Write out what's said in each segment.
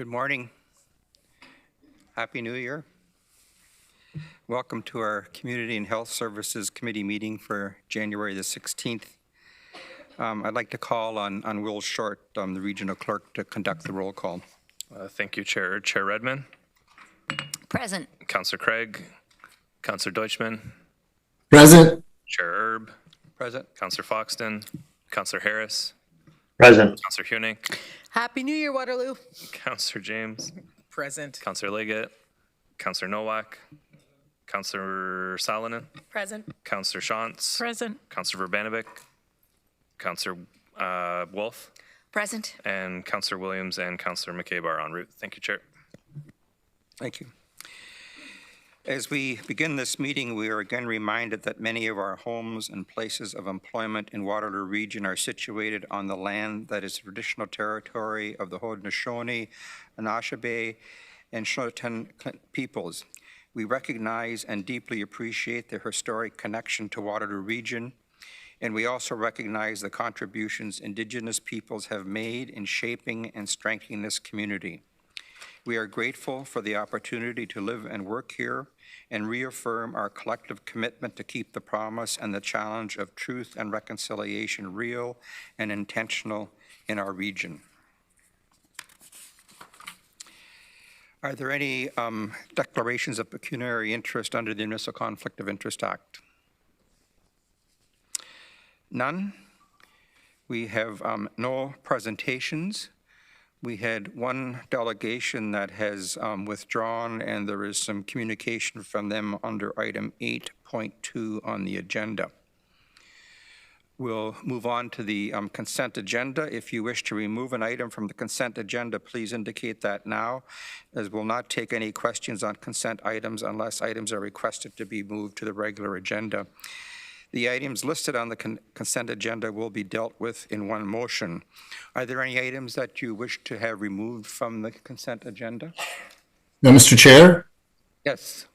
Good morning. Happy New Year. Welcome to our Community and Health Services Committee meeting for January the 16th. I'd like to call on Will Short, the Regional Clerk, to conduct the roll call. Thank you, Chair. Chair Redman. Present. Councillor Craig. Councillor Deutschman. Present. Chair Erb. Present. Councillor Foxton. Councillor Harris. Present. Councillor Huenick. Happy New Year, Waterloo. Councillor James. Present. Councillor Leggett. Councillor Nowak. Councillor Salonen. Present. Councillor Shantz. Present. Councillor Verbanovic. Councillor Wolf. Present. And Councillor Williams and Councillor McCabe are en route. Thank you, Chair. Thank you. As we begin this meeting, we are again reminded that many of our homes and places of employment in Waterloo region are situated on the land that is traditional territory of the Haudenosaunee, Anishinaabe, and Shontan peoples. We recognize and deeply appreciate their historic connection to Waterloo region, and we also recognize the contributions Indigenous peoples have made in shaping and strengthening this community. We are grateful for the opportunity to live and work here and reaffirm our collective commitment to keep the promise and the challenge of truth and reconciliation real and intentional in our region. Are there any declarations of pecuniary interest under the Municipal Conflict of Interest Act? None. We have no presentations. We had one delegation that has withdrawn, and there is some communication from them under item 8.2 on the agenda. We'll move on to the consent agenda. If you wish to remove an item from the consent agenda, please indicate that now, as we'll not take any questions on consent items unless items are requested to be moved to the regular agenda. The items listed on the consent agenda will be dealt with in one motion. Are there any items that you wish to have removed from the consent agenda? No, Mr. Chair? Yes.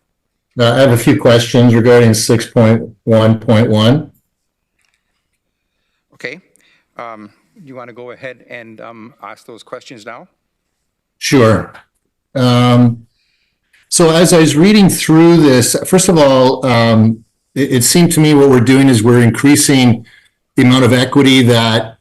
I have a few questions regarding 6.1.1. Okay. You want to go ahead and ask those questions now? Sure. So as I was reading through this, first of all, it seemed to me what we're doing is we're increasing the amount of equity that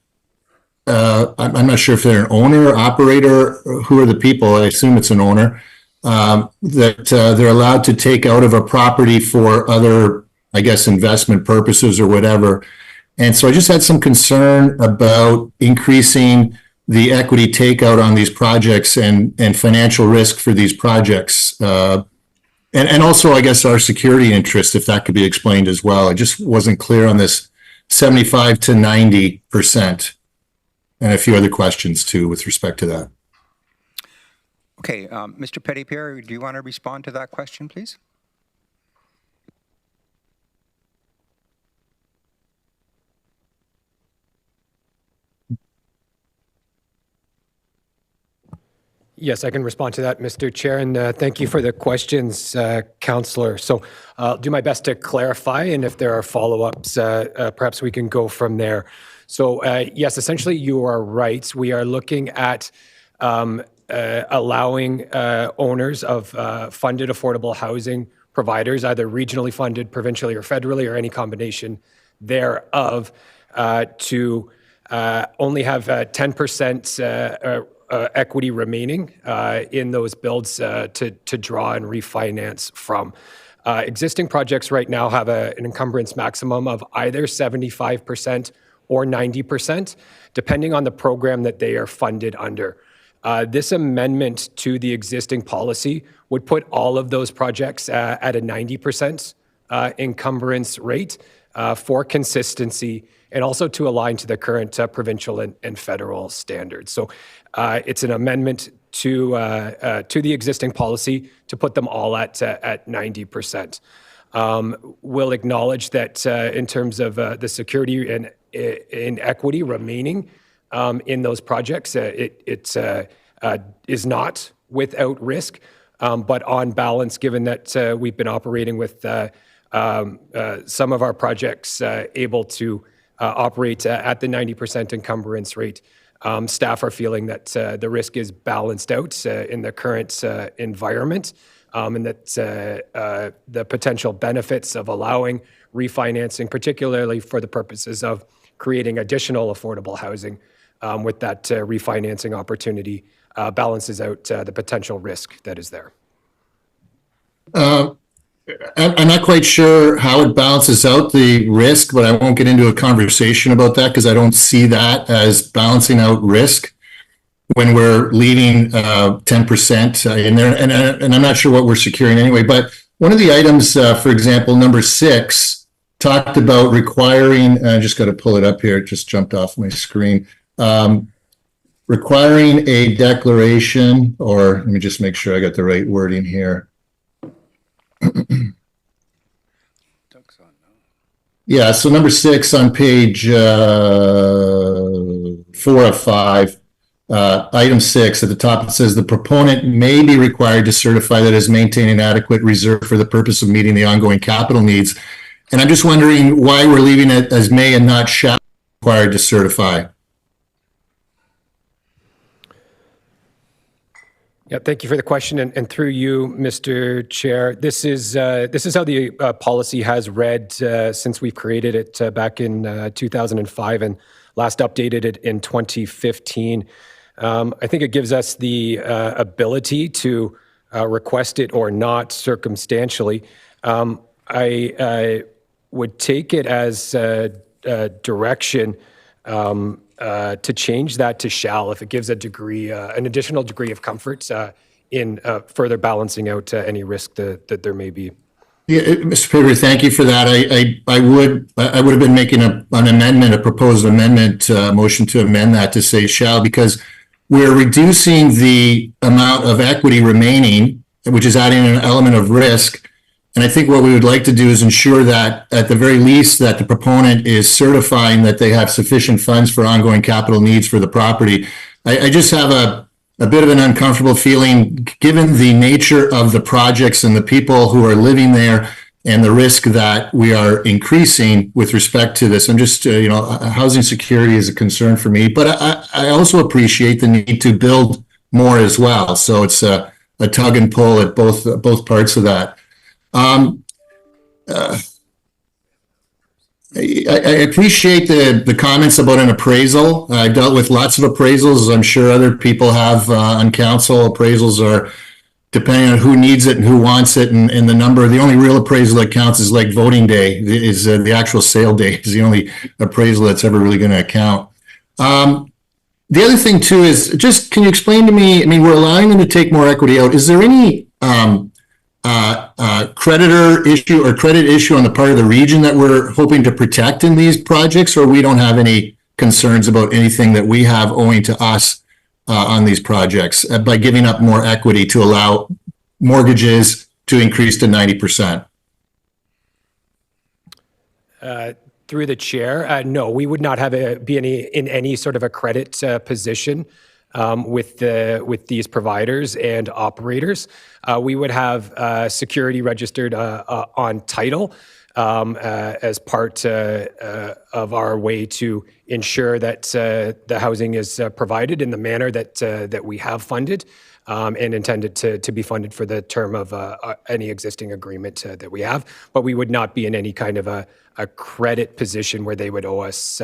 I'm not sure if they're an owner, operator, or who are the people. I assume it's an owner that they're allowed to take out of a property for other, I guess, investment purposes or whatever. And so I just had some concern about increasing the equity takeout on these projects and financial risk for these projects. And also, I guess, our security interest, if that could be explained as well. I just wasn't clear on this 75 to 90%. And a few other questions, too, with respect to that. Okay. Mr. Petitpierre, do you want to respond to that question, please? Yes, I can respond to that, Mr. Chair, and thank you for the questions, Councillor. So I'll do my best to clarify, and if there are follow-ups, perhaps we can go from there. So yes, essentially you are right. We are looking at allowing owners of funded affordable housing providers, either regionally funded, provincially or federally, or any combination thereof, to only have 10% equity remaining in those builds to draw and refinance from. Existing projects right now have an encumbrance maximum of either 75% or 90%, depending on the program that they are funded under. This amendment to the existing policy would put all of those projects at a 90% encumbrance rate for consistency and also to align to the current provincial and federal standards. So it's an amendment to the existing policy to put them all at 90%. We'll acknowledge that in terms of the security and in equity remaining in those projects, it is not without risk, but on balance, given that we've been operating with some of our projects able to operate at the 90% encumbrance rate, Staff are feeling that the risk is balanced out in the current environment, and that the potential benefits of allowing refinancing, particularly for the purposes of creating additional affordable housing with that refinancing opportunity, balances out the potential risk that is there. I'm not quite sure how it balances out the risk, but I won't get into a conversation about that because I don't see that as balancing out risk when we're leaving 10% in there. And I'm not sure what we're securing anyway. But one of the items, for example, number 6, talked about requiring, I just got to pull it up here. It just jumped off my screen. Requiring a declaration, or let me just make sure I got the right wording here. Yeah, so number 6 on page 4 of 5, item 6 at the top, it says the proponent may be required to certify that it has maintained an adequate reserve for the purpose of meeting the ongoing capital needs. And I'm just wondering why we're leaving it as may and not shall be required to certify. Yeah, thank you for the question, and through you, Mr. Chair. This is how the policy has read since we've created it back in 2005 and last updated it in 2015. I think it gives us the ability to request it or not circumstantially. I would take it as direction to change that to shall if it gives a degree, an additional degree of comfort in further balancing out any risk that there may be. Yeah, Mr. Paver, thank you for that. I would have been making an amendment, a proposed amendment, motion to amend that to say shall, because we're reducing the amount of equity remaining, which is adding an element of risk. And I think what we would like to do is ensure that at the very least that the proponent is certifying that they have sufficient funds for ongoing capital needs for the property. I just have a bit of an uncomfortable feeling given the nature of the projects and the people who are living there and the risk that we are increasing with respect to this. I'm just, housing security is a concern for me, but I also appreciate the need to build more as well. So it's a tug and pull at both parts of that. I appreciate the comments about an appraisal. I dealt with lots of appraisals, as I'm sure other people have on council. Appraisals are depending on who needs it and who wants it, and the number. The only real appraisal that counts is like voting day. Is the actual sale day is the only appraisal that's ever really going to count. The other thing too is just, can you explain to me? I mean, we're allowing them to take more equity out. Is there any creditor issue or credit issue on the part of the region that we're hoping to protect in these projects, or we don't have any concerns about anything that we have owing to us on these projects by giving up more equity to allow mortgages to increase to 90%? Through the chair, no, we would not be in any sort of a credit position with these providers and operators. We would have security registered on title as part of our way to ensure that the housing is provided in the manner that we have funded and intended to be funded for the term of any existing agreement that we have. But we would not be in any kind of a credit position where they would owe us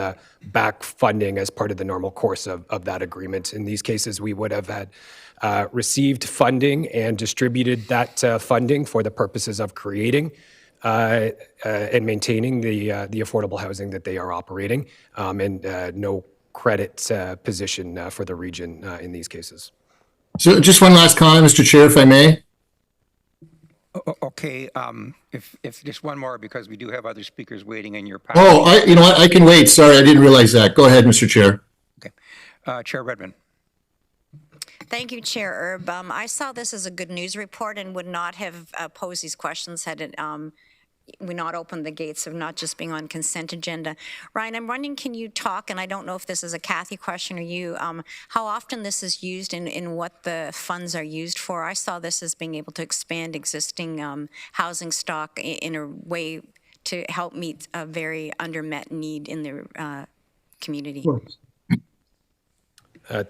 back funding as part of the normal course of that agreement. In these cases, we would have had received funding and distributed that funding for the purposes of creating and maintaining the affordable housing that they are operating, and no credit position for the region in these cases. So just one last comment, Mr. Chair, if I may. Okay, if just one more, because we do have other speakers waiting in your pack. Oh, you know what? I can wait. Sorry, I didn't realize that. Go ahead, Mr. Chair. Okay, Chair Redmond. Thank you, Chair Erb. I saw this as a good news report and would not have posed these questions had it we not opened the gates of not just being on consent agenda. Ryan, I'm wondering, can you talk, and I don't know if this is a Kathy question or you, how often this is used and what the funds are used for? I saw this as being able to expand existing housing stock in a way to help meet a very undermet need in the community.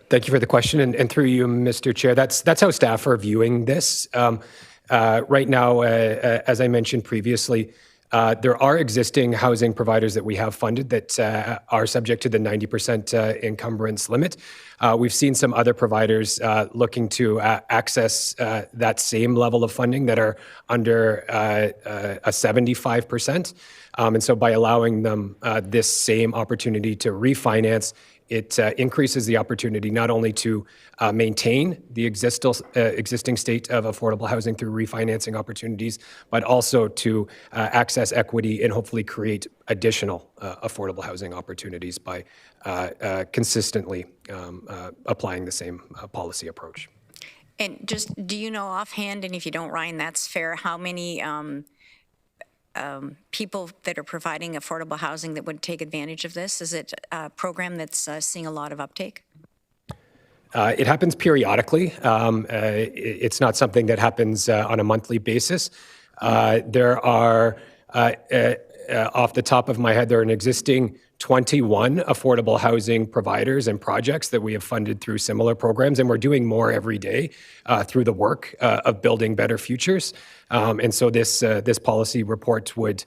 Thank you for the question, and through you, Mr. Chair, that's how staff are viewing this. Right now, as I mentioned previously, there are existing housing providers that we have funded that are subject to the 90% encumbrance limit. We've seen some other providers looking to access that same level of funding that are under a 75%. And so by allowing them this same opportunity to refinance, it increases the opportunity not only to maintain the existing state of affordable housing through refinancing opportunities, but also to access equity and hopefully create additional affordable housing opportunities by consistently applying the same policy approach. And just, do you know offhand, and if you don't, Ryan, that's fair, how many people that are providing affordable housing that would take advantage of this? Is it a program that's seeing a lot of uptake? It happens periodically. It's not something that happens on a monthly basis. There are, off the top of my head, there are an existing 21 affordable housing providers and projects that we have funded through similar programs, and we're doing more every day through the work of building better futures. And so this policy report would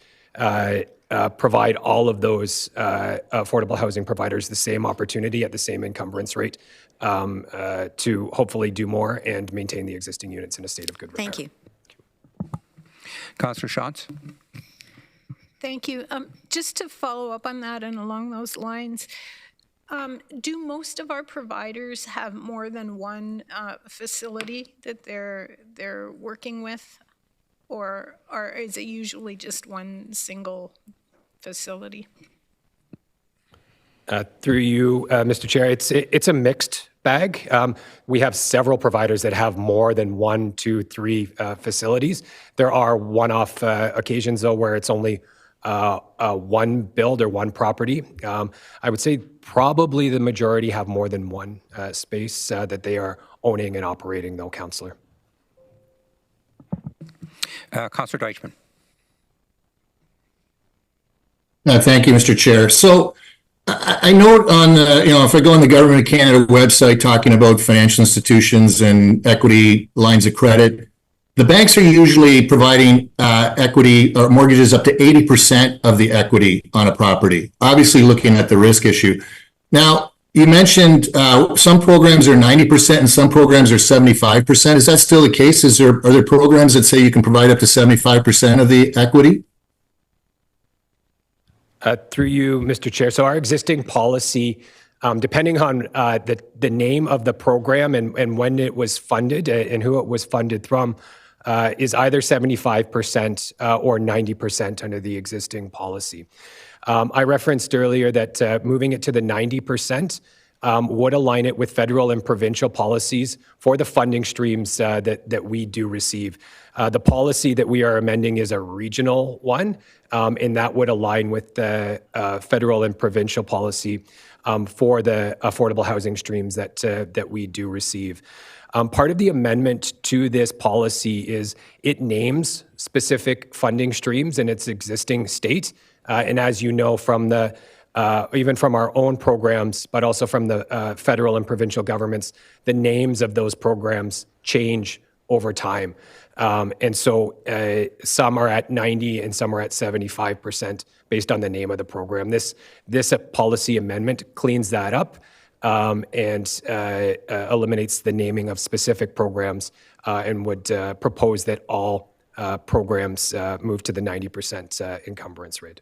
provide all of those affordable housing providers the same opportunity at the same encumbrance rate to hopefully do more and maintain the existing units in a state of good repair. Thank you. Councillor Schatz? Thank you. Just to follow up on that and along those lines, do most of our providers have more than one facility that they're working with, or is it usually just one single facility? Through you, Mr. Chair, it's a mixed bag. We have several providers that have more than 1, 2, 3 facilities. There are one-off occasions, though, where it's only one build or one property. I would say probably the majority have more than one space that they are owning and operating, though, Councillor. Councillor Deutschman. Thank you, Mr. Chair. So I note on, if I go on the Government of Canada website talking about financial institutions and equity lines of credit, the banks are usually providing equity or mortgages up to 80% of the equity on a property, obviously looking at the risk issue. Now, you mentioned some programs are 90% and some programs are 75%. Is that still the case? Are there programs that say you can provide up to 75% of the equity? Through you, Mr. Chair. So our existing policy, depending on the name of the program and when it was funded and who it was funded from, is either 75% or 90% under the existing policy. I referenced earlier that moving it to the 90% would align it with federal and provincial policies for the funding streams that we do receive. The policy that we are amending is a regional one, and that would align with the federal and provincial policy for the affordable housing streams that we do receive. Part of the amendment to this policy is it names specific funding streams in its existing state. And as you know from the even from our own programs, but also from the federal and provincial governments, the names of those programs change over time. And so some are at 90 and some are at 75% based on the name of the program. This policy amendment cleans that up and eliminates the naming of specific programs and would propose that all programs move to the 90% encumbrance rate.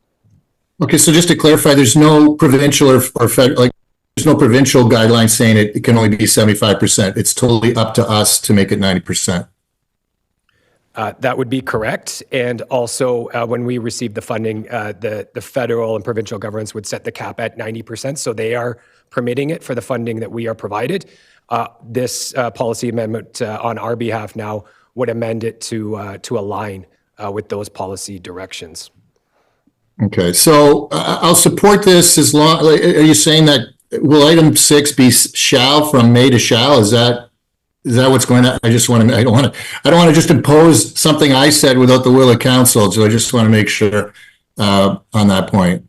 Okay, so just to clarify, there's no provincial or federal, like there's no provincial guidelines saying it can only be 75%. It's totally up to us to make it 90%. That would be correct. And also, when we receive the funding, the federal and provincial governments would set the cap at 90%. So they are permitting it for the funding that we are provided. This policy amendment on our behalf now would amend it to align with those policy directions. Okay, so I'll support this as long. Are you saying that will item 6 be shall from may to shall? Is that what's going on? I don't want to just impose something I said without the will of council. So I just want to make sure on that point.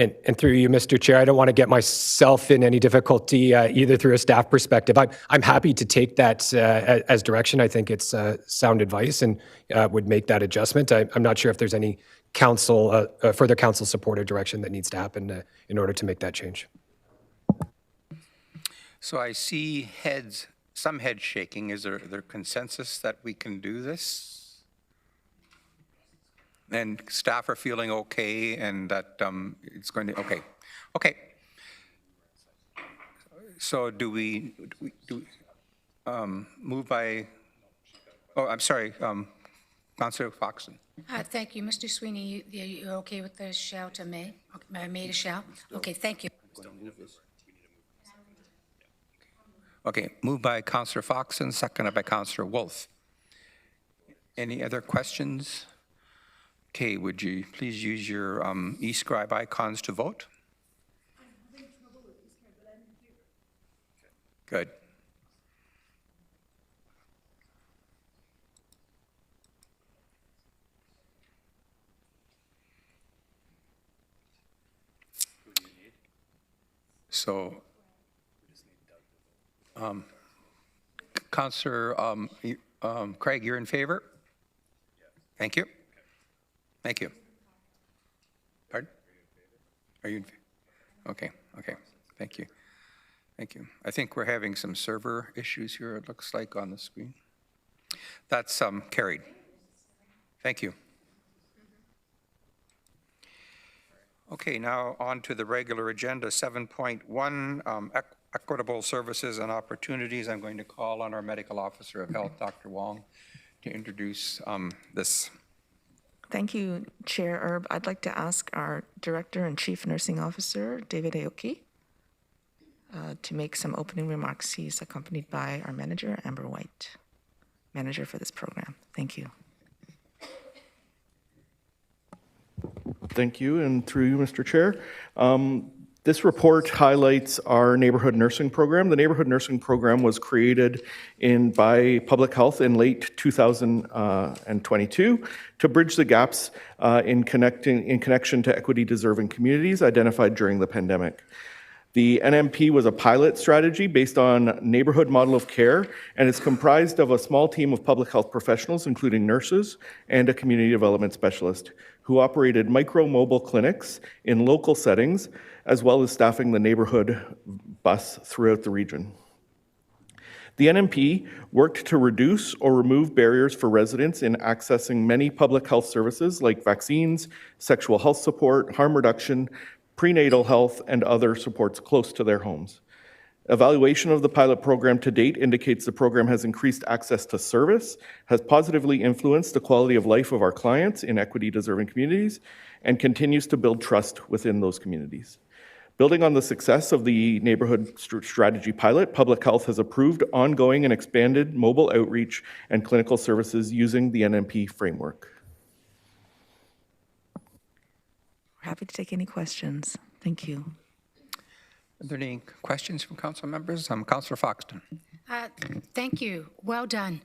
And through you, Mr. Chair, I don't want to get myself in any difficulty either through a staff perspective. I'm happy to take that as direction. I think it's sound advice and would make that adjustment. I'm not sure if there's any further council support or direction that needs to happen in order to make that change. So I see some head shaking. Is there consensus that we can do this? And staff are feeling okay and that it's going to, okay. Okay. So do we move by, oh, I'm sorry, Councillor Foxton. Thank you. Mr. Sweeney, you're okay with the shall to may? Okay, may to shall? Okay, thank you. Okay, moved by Councillor Foxton, seconded by Councillor Wolf. Any other questions? Okay, would you please use your e-scribe icons to vote? Good. So, Councillor Craig, you're in favor? Thank you. Thank you. Pardon? Are you in favor? Okay, okay. Thank you. Thank you. I think we're having some server issues here, it looks like, on the screen. That's carried. Thank you. Okay, now on to the regular agenda, 7.1, equitable services and opportunities. I'm going to call on our medical officer of health, Dr. Wong, to introduce this. Thank you, Chair Erb. I'd like to ask our Director and Chief Nursing Officer, David Aoki, to make some opening remarks. He's accompanied by our manager, Amber White, manager for this program. Thank you. Thank you, and through you, Mr. Chair. This report highlights our neighborhood nursing program. The neighborhood nursing program was created by Public Health in late 2022 to bridge the gaps in connection to equity-deserving communities identified during the pandemic. The NMP was a pilot strategy based on neighborhood model of care, and it's comprised of a small team of public health professionals, including nurses and a community development specialist, who operated micro-mobile clinics in local settings, as well as staffing the neighborhood bus throughout the region. The NMP worked to reduce or remove barriers for residents in accessing many public health services like vaccines, sexual health support, harm reduction, prenatal health, and other supports close to their homes. Evaluation of the pilot program to date indicates the program has increased access to service, has positively influenced the quality of life of our clients in equity-deserving communities, and continues to build trust within those communities. Building on the success of the neighborhood strategy pilot, Public Health has approved ongoing and expanded mobile outreach and clinical services using the NMP framework. We're happy to take any questions. Thank you. Are there any questions from council members? Councillor Foxton. Thank you. Well done.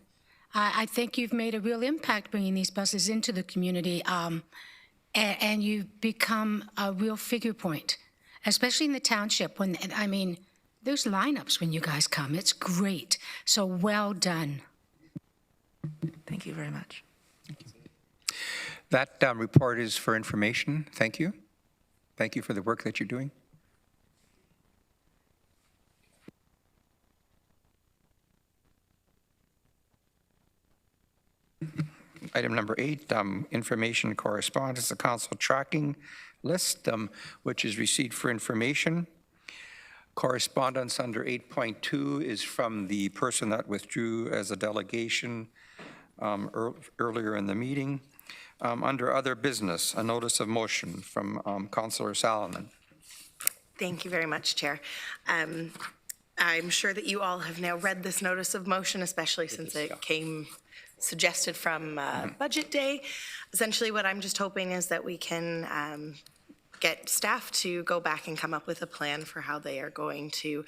I think you've made a real impact bringing these buses into the community, and you've become a real figure point, especially in the township. I mean, there's lineups when you guys come. It's great. So well done. Thank you very much. That report is for information. Thank you. Thank you for the work that you're doing. Item number 8, information correspondence, the council tracking list, which is received for information. Correspondence under 8.2 is from the person that withdrew as a delegation earlier in the meeting. Under other business, a notice of motion from Councillor Salomon. Thank you very much, Chair. I'm sure that you all have now read this notice of motion, especially since it came suggested from Budget Day. Essentially, what I'm just hoping is that we can get staff to go back and come up with a plan for how they are going to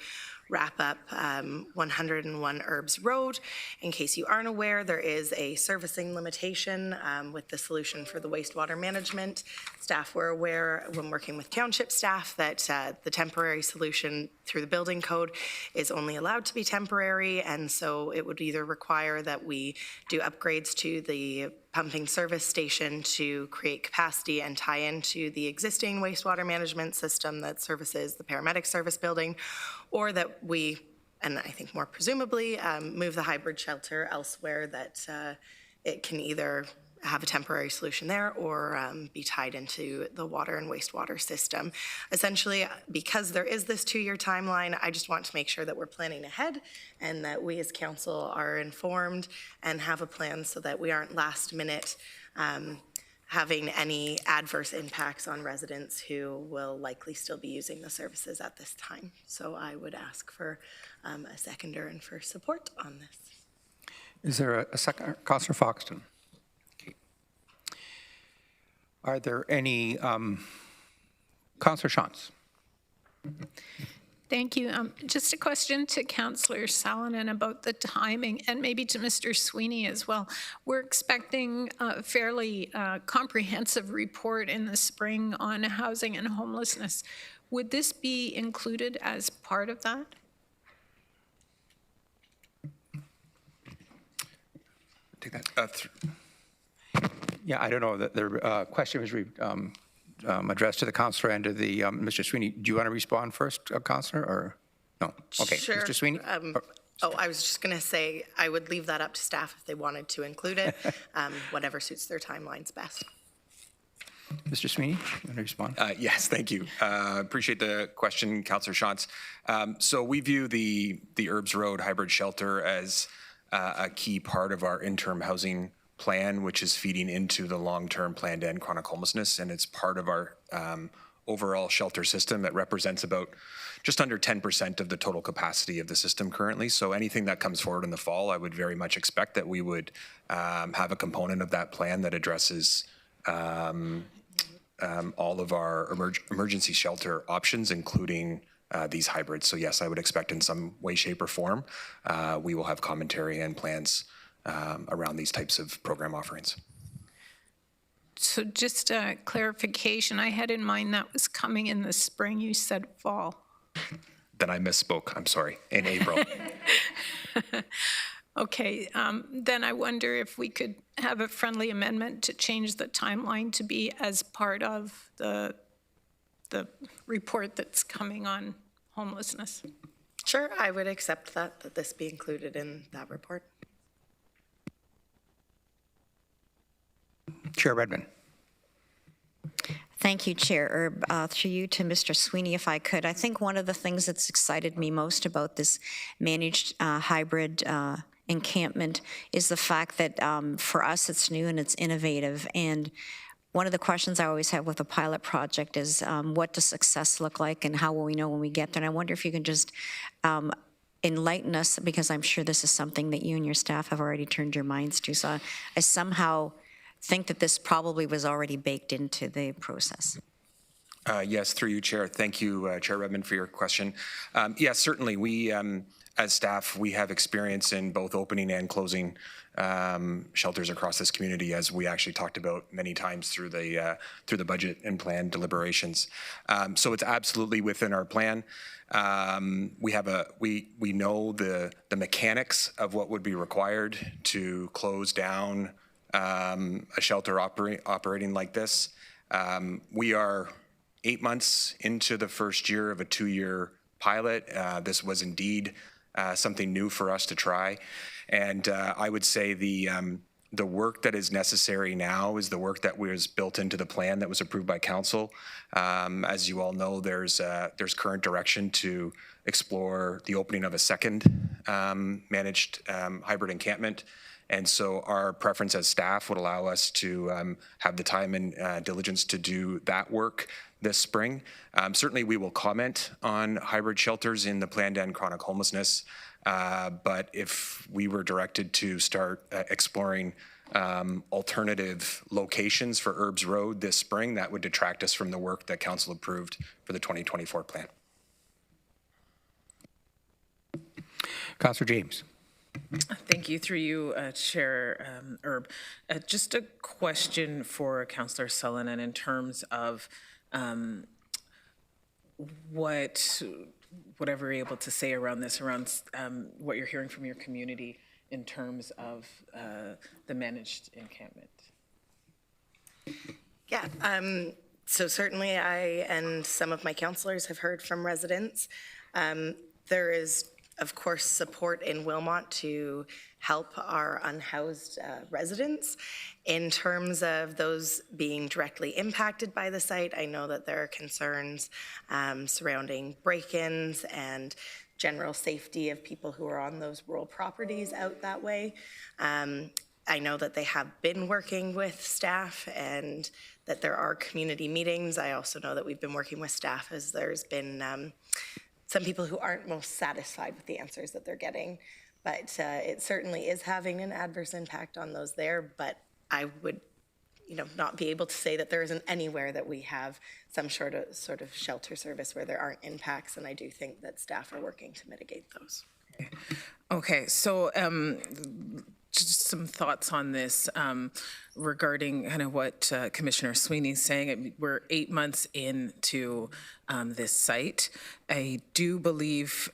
wrap up 101 Herbs Road. In case you aren't aware, there is a servicing limitation with the solution for the wastewater management. Staff were aware when working with township staff that the temporary solution through the building code is only allowed to be temporary, and so it would either require that we do upgrades to the pumping service station to create capacity and tie into the existing wastewater management system that services the paramedic service building, or that we, and I think more presumably, move the hybrid shelter elsewhere that it can either have a temporary solution there or be tied into the water and wastewater system. Essentially, because there is this 2-year timeline, I just want to make sure that we're planning ahead and that we as council are informed and have a plan so that we aren't last minute having any adverse impacts on residents who will likely still be using the services at this time. So I would ask for a seconder and for support on this. Is there a second? Councillor Foxton. Are there any, Councillor Shantz? Thank you. Just a question to Councillor Salonen about the timing, and maybe to Mr. Sweeney as well. We're expecting a fairly comprehensive report in the spring on housing and homelessness. Would this be included as part of that? Take that. Yeah, I don't know. The question was addressed to the councillor and to the Mr. Sweeney. Do you want to respond first, councillor, or no? Okay, Sure. Mr. Sweeney. I was just going to say I would leave that up to staff if they wanted to include it, whatever suits their timelines best. Mr. Sweeney, you want to respond? Yes, thank you. Appreciate the question, Councillor Shantz. So we view the Herbs Road hybrid shelter as a key part of our interim housing plan, which is feeding into the long-term plan to end chronic homelessness, and it's part of our overall shelter system. It represents about just under 10% of the total capacity of the system currently. So anything that comes forward in the fall, I would very much expect that we would have a component of that plan that addresses all of our emergency shelter options, including these hybrids. So yes, I would expect in some way, shape, or form, we will have commentary and plans around these types of program offerings. So just a clarification, I had in mind that was coming in the spring. You said fall. Then I misspoke. I'm sorry. In April. Okay, then I wonder if we could have a friendly amendment to change the timeline to be as part of the report that's coming on homelessness. Sure, I would accept that this be included in that report. Chair Redmond. Thank you, Chair Erb. Through you to Mr. Sweeney, if I could. I think one of the things that's excited me most about this managed hybrid encampment is the fact that for us it's new and it's innovative. And one of the questions I always have with a pilot project is what does success look like and how will we know when we get there? And I wonder if you can just enlighten us, because I'm sure this is something that you and your staff have already turned your minds to. So I somehow think that this probably was already baked into the process. Yes, through you, Chair. Thank you, Chair Redmond, for your question. Yes, certainly. We, as staff, we have experience in both opening and closing shelters across this community, as we actually talked about many times through the budget and plan deliberations. So it's absolutely within our plan. We know the mechanics of what would be required to close down a shelter operating like this. We are 8 months into the first year of a 2-year pilot. This was indeed something new for us to try. And I would say the work that is necessary now is the work that was built into the plan that was approved by council. As you all know, there's current direction to explore the opening of a second managed hybrid encampment. And so our preference as staff would allow us to have the time and diligence to do that work this spring. Certainly we will comment on hybrid shelters in the plan to end chronic homelessness, but if we were directed to start exploring alternative locations for Herbs Road this spring, that would detract us from the work that council approved for the 2024 plan. Councillor James. Thank you. Through you, Chair Erb. Just a question for Councillor Sullivan in terms of whatever you're able to say around this, around what you're hearing from your community in terms of the managed encampment. Yeah, so certainly I and some of my councillors have heard from residents. There is, of course, support in Wilmot to help our unhoused residents. In terms of those being directly impacted by the site, I know that there are concerns surrounding break-ins and general safety of people who are on those rural properties out that way. I know that they have been working with staff and that there are community meetings. I also know that we've been working with staff as there's been some people who aren't most satisfied with the answers that they're getting. But it certainly is having an adverse impact on those there. But I would, not be able to say that there isn't anywhere that we have some sort of shelter service where there aren't impacts. And I do think that staff are working to mitigate those. Okay, so just some thoughts on this regarding kind of what Commissioner Sweeney's saying. We're 8 months into this site. I do believe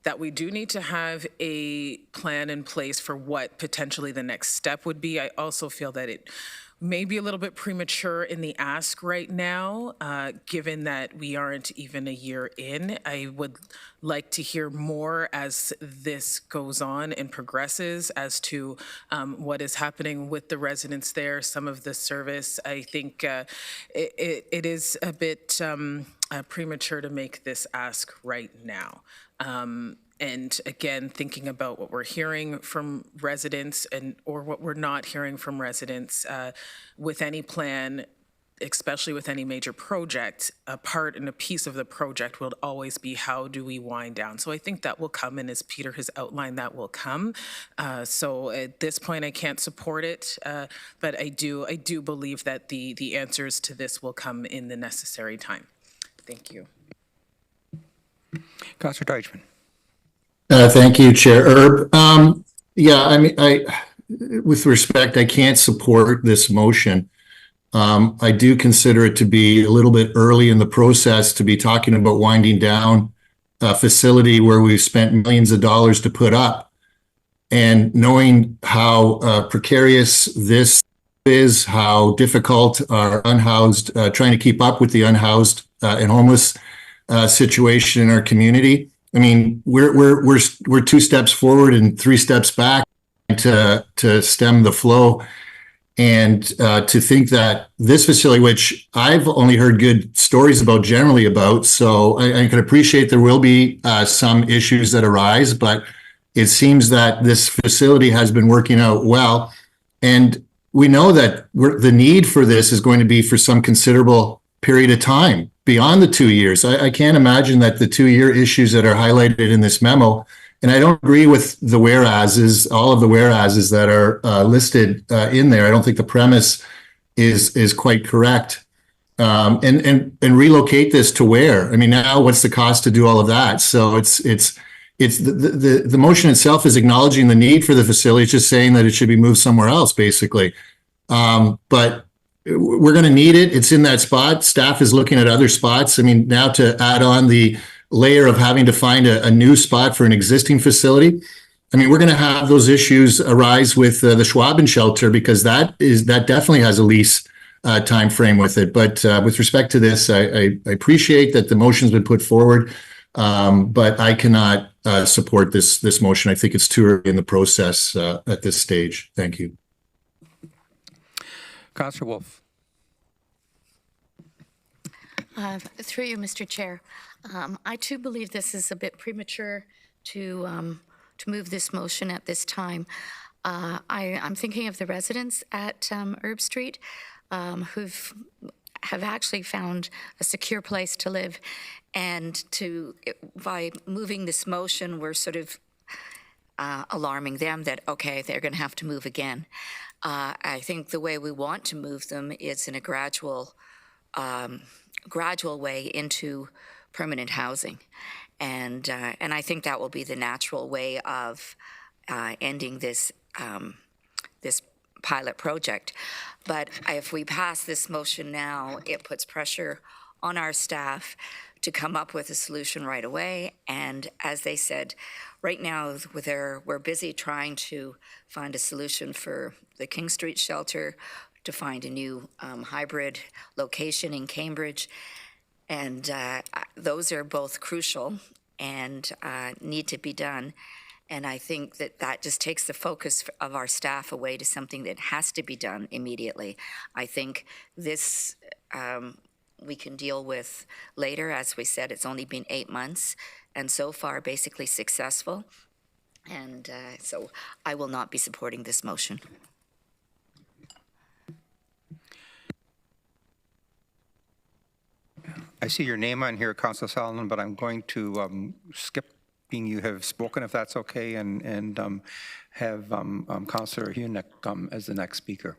that we do need to have a plan in place for what potentially the next step would be. I also feel that it may be a little bit premature in the ask right now, given that we aren't even a year in. I would like to hear more as this goes on and progresses as to what is happening with the residents there, some of the service. I think it is a bit premature to make this ask right now. And again, thinking about what we're hearing from residents or what we're not hearing from residents with any plan, especially with any major project, a part and a piece of the project will always be how do we wind down. So I think that will come, and as Peter has outlined, that will come. So at this point, I can't support it, but I do believe that the answers to this will come in the necessary time. Thank you. Councillor Deutschman. Thank you, Chair Erb. Yeah, I mean, with respect, I can't support this motion. I do consider it to be a little bit early in the process to be talking about winding down a facility where we've spent millions of dollars to put up. And knowing how precarious this is, how difficult our unhoused, trying to keep up with the unhoused and homeless situation in our community. I mean, we're 2 steps forward and 3 steps back to stem the flow. And to think that this facility, which I've only heard good stories about generally about, so I can appreciate there will be some issues that arise, but it seems that this facility has been working out well. And we know that the need for this is going to be for some considerable period of time beyond the 2 years. I can't imagine that the 2-year issues that are highlighted in this memo, and I don't agree with the whereases, all of the whereases that are listed in there. I don't think the premise is quite correct. And relocate this to where? I mean, now what's the cost to do all of that? So it's the motion itself is acknowledging the need for the facility. It's just saying that it should be moved somewhere else, basically. But we're going to need it. It's in that spot. Staff is looking at other spots. I mean, now to add on the layer of having to find a new spot for an existing facility. I mean, we're going to have those issues arise with the Schwaben shelter because that definitely has a lease time frame with it. But with respect to this, I appreciate that the motion's been put forward, but I cannot support this motion. I think it's too early in the process at this stage. Thank you. Councillor Wolf. Through you, Mr. Chair. I too believe this is a bit premature to move this motion at this time. I'm thinking of the residents at Herb Street have actually found a secure place to live, and by moving this motion, we're sort of alarming them that, okay, they're going to have to move again. I think the way we want to move them is in a gradual way into permanent housing. And I think that will be the natural way of ending this this pilot project. But if we pass this motion now, it puts pressure on our staff to come up with a solution right away. And as they said, right now we're busy trying to find a solution for the King Street shelter, to find a new hybrid location in Cambridge. And those are both crucial and need to be done. And I think that just takes the focus of our staff away to something that has to be done immediately. I think this we can deal with later. As we said, it's only been 8 months, and so far basically successful. And so I will not be supporting this motion. I see your name on here, Councillor Solomon, but I'm going to skip being you have spoken, if that's okay, and have Councillor Hunick as the next speaker.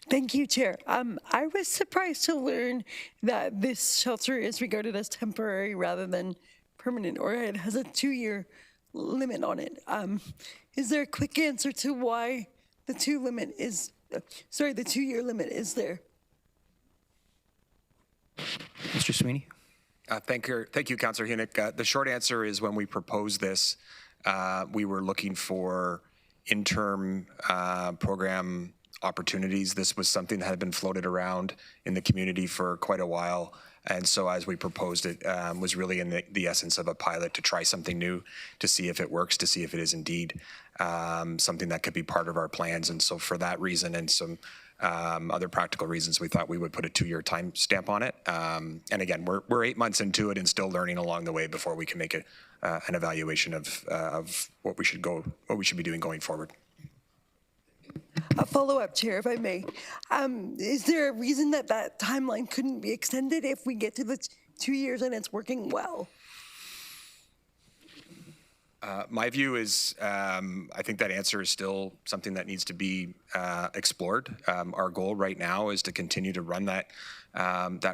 Thank you, Chair. I was surprised to learn that this shelter is regarded as temporary rather than permanent, or it has a 2-year limit on it. Is there a quick answer to why the 2-year limit is there? Mr. Sweeney? Thank you, Councillor Hunick. The short answer is when we proposed this, we were looking for interim program opportunities. This was something that had been floated around in the community for quite a while. And so as we proposed it, was really in the essence of a pilot to try something new, to see if it works, to see if it is indeed something that could be part of our plans. And so for that reason and some other practical reasons, we thought we would put a 2-year time stamp on it. And again, we're 8 months into it and still learning along the way before we can make an evaluation of what we should be doing going forward. A follow-up, Chair, if I may. Is there a reason that timeline couldn't be extended if we get to the 2 years and it's working well? My view is I think that answer is still something that needs to be explored. Our goal right now is to continue to run that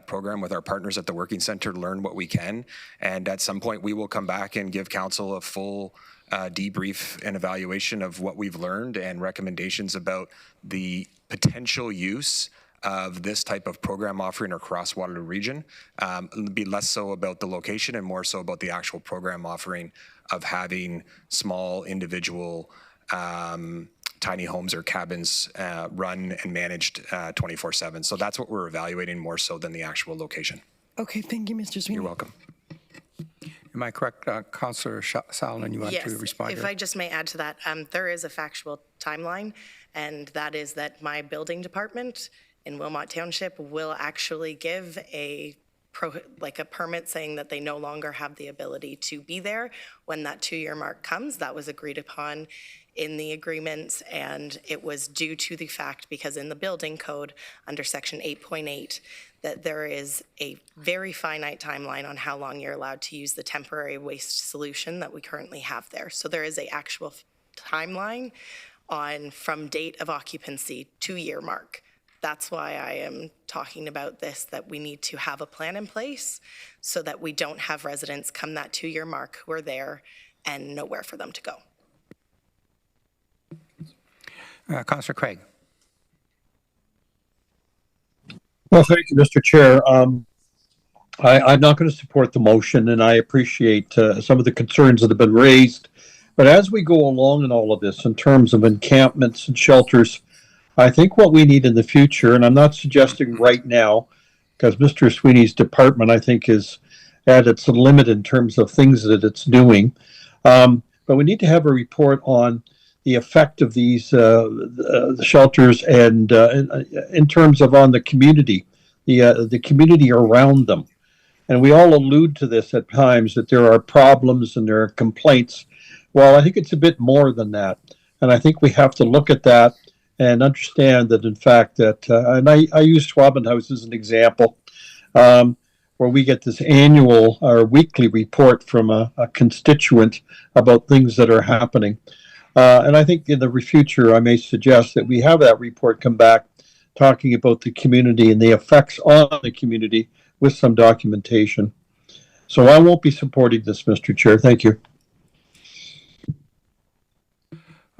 program with our partners at the Working Centre, learn what we can. And at some point, we will come back and give Council a full debrief and evaluation of what we've learned and recommendations about the potential use of this type of program offering across Waterloo Region. It'll be less so about the location and more so about the actual program offering of having small individual tiny homes or cabins run and managed 24/7. So that's what we're evaluating more so than the actual location. Okay, thank you, Mr. Sweeney. You're welcome. Am I correct, Councillor Solomon, you want to respond? Yes, if I just may add to that, there is a factual timeline, and that is that my building department in Wilmot Township will actually give a permit saying that they no longer have the ability to be there when that 2-year mark comes. That was agreed upon in the agreements, and it was due to the fact because in the building code under section 8.8 that there is a very finite timeline on how long you're allowed to use the temporary waste solution that we currently have there. So there is a actual timeline on from date of occupancy 2-year mark. That's why I am talking about this, that we need to have a plan in place so that we don't have residents come that 2-year mark who are there and nowhere for them to go. Councillor Craig. Well, thank you, Mr. Chair. I'm not going to support the motion, and I appreciate some of the concerns that have been raised. But as we go along in all of this, in terms of encampments and shelters, I think what we need in the future, and I'm not suggesting right now, because Mr. Sweeney's department, I think, is at its limit in terms of things that it's doing. But we need to have a report on the effect of these the shelters and in terms of on the community, the community around them. And we all allude to this at times, that there are problems and there are complaints. Well, I think it's a bit more than that. And I think we have to look at that and understand that, in fact, that, and I use Schwabenhaus as an example, where we get this annual or weekly report from a constituent about things that are happening. And I think in the future, I may suggest that we have that report come back talking about the community and the effects on the community with some documentation. So I won't be supporting this, Mr. Chair. Thank you.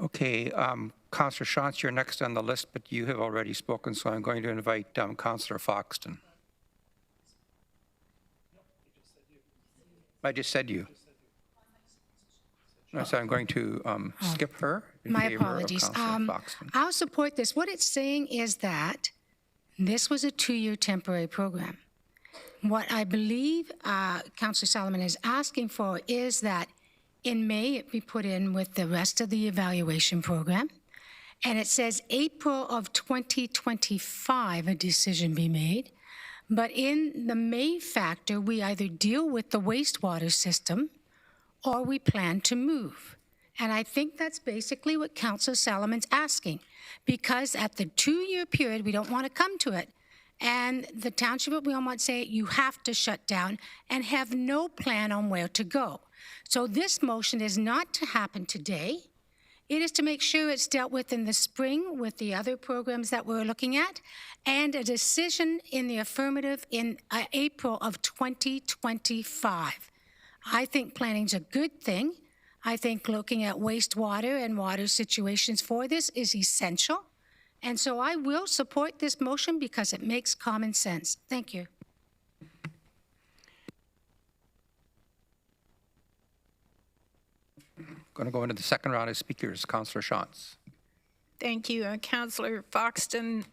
Okay, Councillor Shantz, you're next on the list, but you have already spoken, so I'm going to invite Councillor Foxton. I just said you. So I'm going to skip her in My favor of apologies. Councillor Foxton. I'll support this. What it's saying is that this was a 2-year temporary program. What I believe Councillor Solomon is asking for is that in May it be put in with the rest of the evaluation program. And it says April of 2025 a decision be made. But in the May factor, we either deal with the wastewater system or we plan to move. And I think that's basically what Councillor Solomon's asking, because at the 2-year period, we don't want to come to it. And the Township of Wilmot say you have to shut down and have no plan on where to go. So this motion is not to happen today. It is to make sure it's dealt with in the spring with the other programs that we're looking at, and a decision in the affirmative in April of 2025. I think planning's a good thing. I think looking at wastewater and water situations for this is essential. And so I will support this motion because it makes common sense. Thank you. Going to go into the second round of speakers. Councillor Shantz. Thank you. Councillor Foxton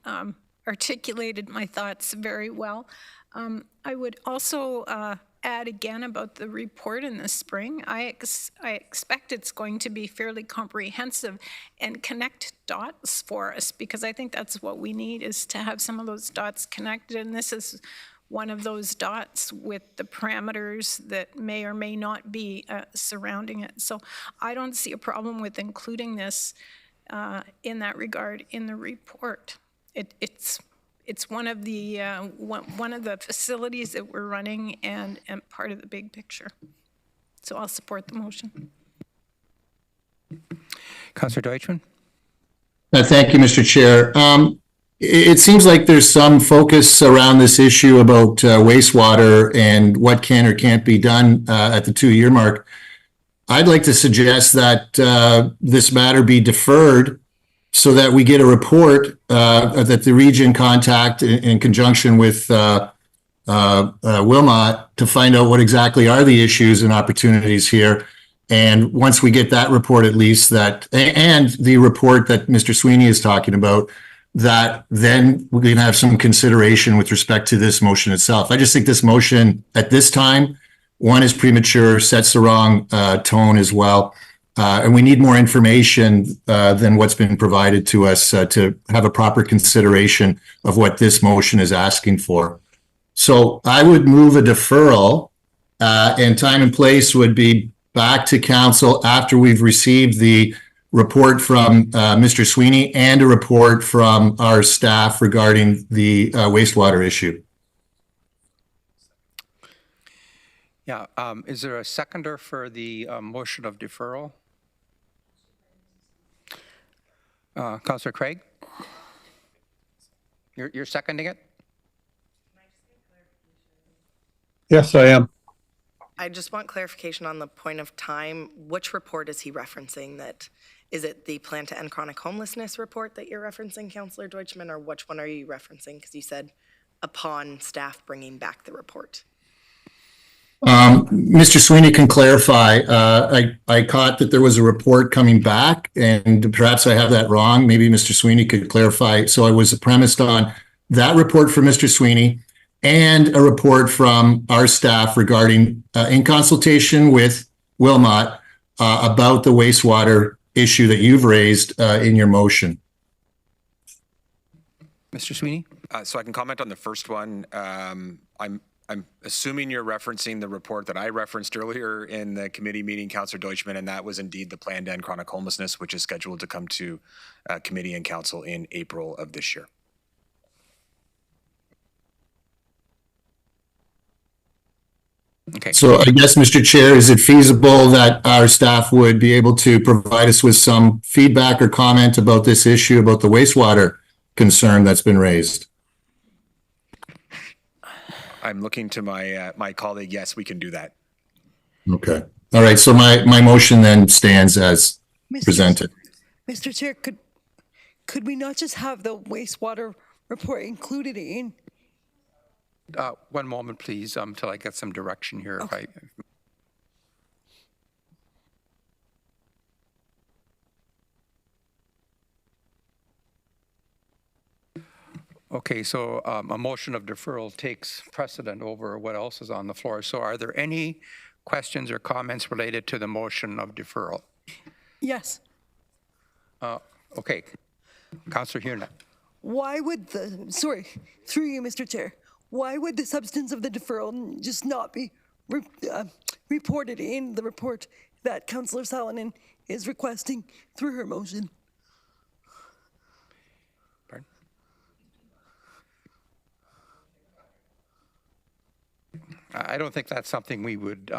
articulated my thoughts very well. I would also add again about the report in the spring. I expect it's going to be fairly comprehensive and connect dots for us, because I think that's what we need, is to have some of those dots connected. And this is one of those dots with the parameters that may or may not be surrounding it. So I don't see a problem with including this in that regard in the report. It's one of the facilities that we're running and part of the big picture. So I'll support the motion. Councillor Deutschmann. Thank you, Mr. Chair. It seems like there's some focus around this issue about wastewater and what can or can't be done at the 2-year mark. I'd like to suggest that this matter be deferred so that we get a report that the region contact in conjunction with Wilmot to find out what exactly are the issues and opportunities here. And once we get that report, at least that, and the report that Mr. Sweeney is talking about, that then we can have some consideration with respect to this motion itself. I just think this motion at this time, one, is premature, sets the wrong tone as well. And we need more information than what's been provided to us to have a proper consideration of what this motion is asking for. So I would move a deferral, and time and place would be back to council after we've received the report from Mr. Sweeney and a report from our staff regarding the wastewater issue. Yeah, is there a seconder for the motion of deferral? Councillor Craig? You're seconding it? Yes, I am. I just want clarification on the point of time. Which report is he referencing? That is it the Plan to End Chronic Homelessness report that you're referencing, Councillor Deutschmann, or which one are you referencing? Because you said upon staff bringing back the report. Mr. Sweeney can clarify. I caught that there was a report coming back, and perhaps I have that wrong. Maybe Mr. Sweeney could clarify. So I was premised on that report from Mr. Sweeney and a report from our staff regarding, in consultation with Wilmot, about the wastewater issue that you've raised in your motion. Mr. Sweeney? So I can comment on the first one. I'm assuming you're referencing the report that I referenced earlier in the committee meeting, Councillor Deutschmann, and that was indeed the Plan to End Chronic Homelessness, which is scheduled to come to committee and council in April of this year. Okay. So I guess, Mr. Chair, is it feasible that our staff would be able to provide us with some feedback or comment about this issue, about the wastewater concern that's been raised? I'm looking to my colleague. Yes, we can do that. Okay. All right. So my motion then stands as presented. Mr. Chair, could we not just have the wastewater report included in? One moment, please, till I get some direction here. Okay. Okay, so a motion of deferral takes precedent over what else is on the floor. So are there any questions or comments related to the motion of deferral? Yes. Okay. Councillor Hierna. Why would through you, Mr. Chair, why would the substance of the deferral just not be reported in the report that Councillor Salonen is requesting through her motion? Pardon? I don't think that's something we would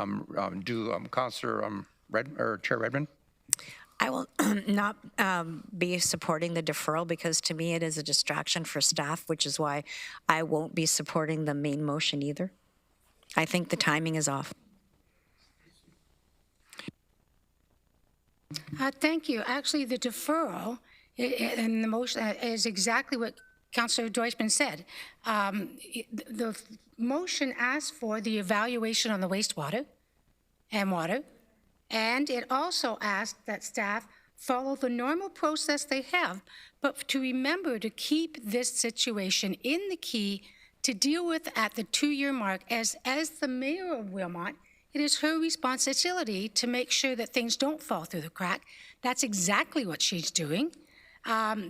do. Councillor Chair Redmond? I will not be supporting the deferral because to me it is a distraction for staff, which is why I won't be supporting the main motion either. I think the timing is off. Thank you. Actually, the deferral and the motion is exactly what Councillor Deutschman said. The motion asks for the evaluation on the wastewater and water, and it also asks that staff follow the normal process they have, but to remember to keep this situation in the key to deal with at the 2-year mark. As the mayor of Wilmot, it is her responsibility to make sure that things don't fall through the crack. That's exactly what she's doing.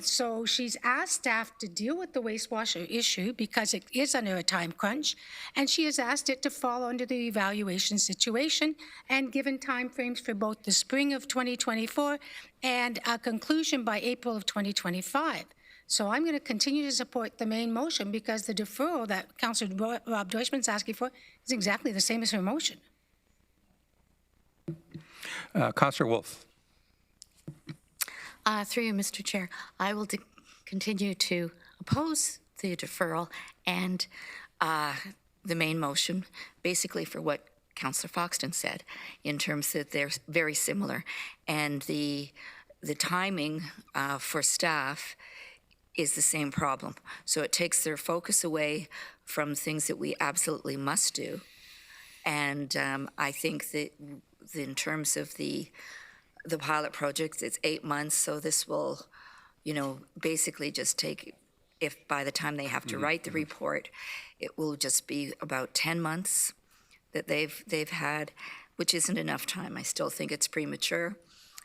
So she's asked staff to deal with the wastewater issue because it is under a time crunch, and she has asked it to fall under the evaluation situation and given timeframes for both the spring of 2024 and a conclusion by April of 2025. So I'm going to continue to support the main motion because the deferral that Councillor Rob Deutschman's asking for is exactly the same as her motion. Councillor Wolf. Through you, Mr. Chair, I will continue to oppose the deferral and the main motion, basically for what Councillor Foxton said, in terms that they're very similar. And the timing for staff is the same problem. So it takes their focus away from things that we absolutely must do. And I think that in terms of the pilot project, it's 8 months, so this will, basically just take, if by the time they have to write the report, it will just be about 10 months that they've had, which isn't enough time. I still think it's premature.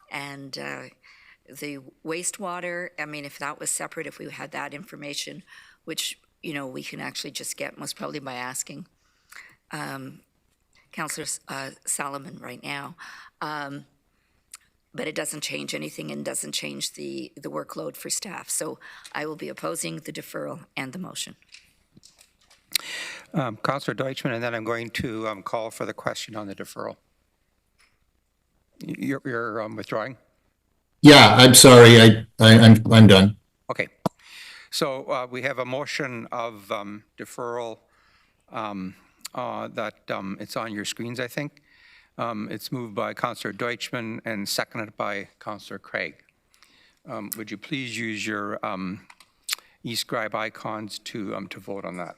And the wastewater, I mean, if that was separate, if we had that information, which, we can actually just get most probably by asking Councillor Solomon right now. But it doesn't change anything and doesn't change the workload for staff. So I will be opposing the deferral and the motion. Councillor Deutschman, and then I'm going to call for the question on the deferral. You're withdrawing? Yeah, I'm sorry. I'm done. Okay. So we have a motion of deferral that it's on your screens, I think. It's moved by Councillor Deutschman and seconded by Councillor Craig. Would you please use your e-scribe icons to vote on that?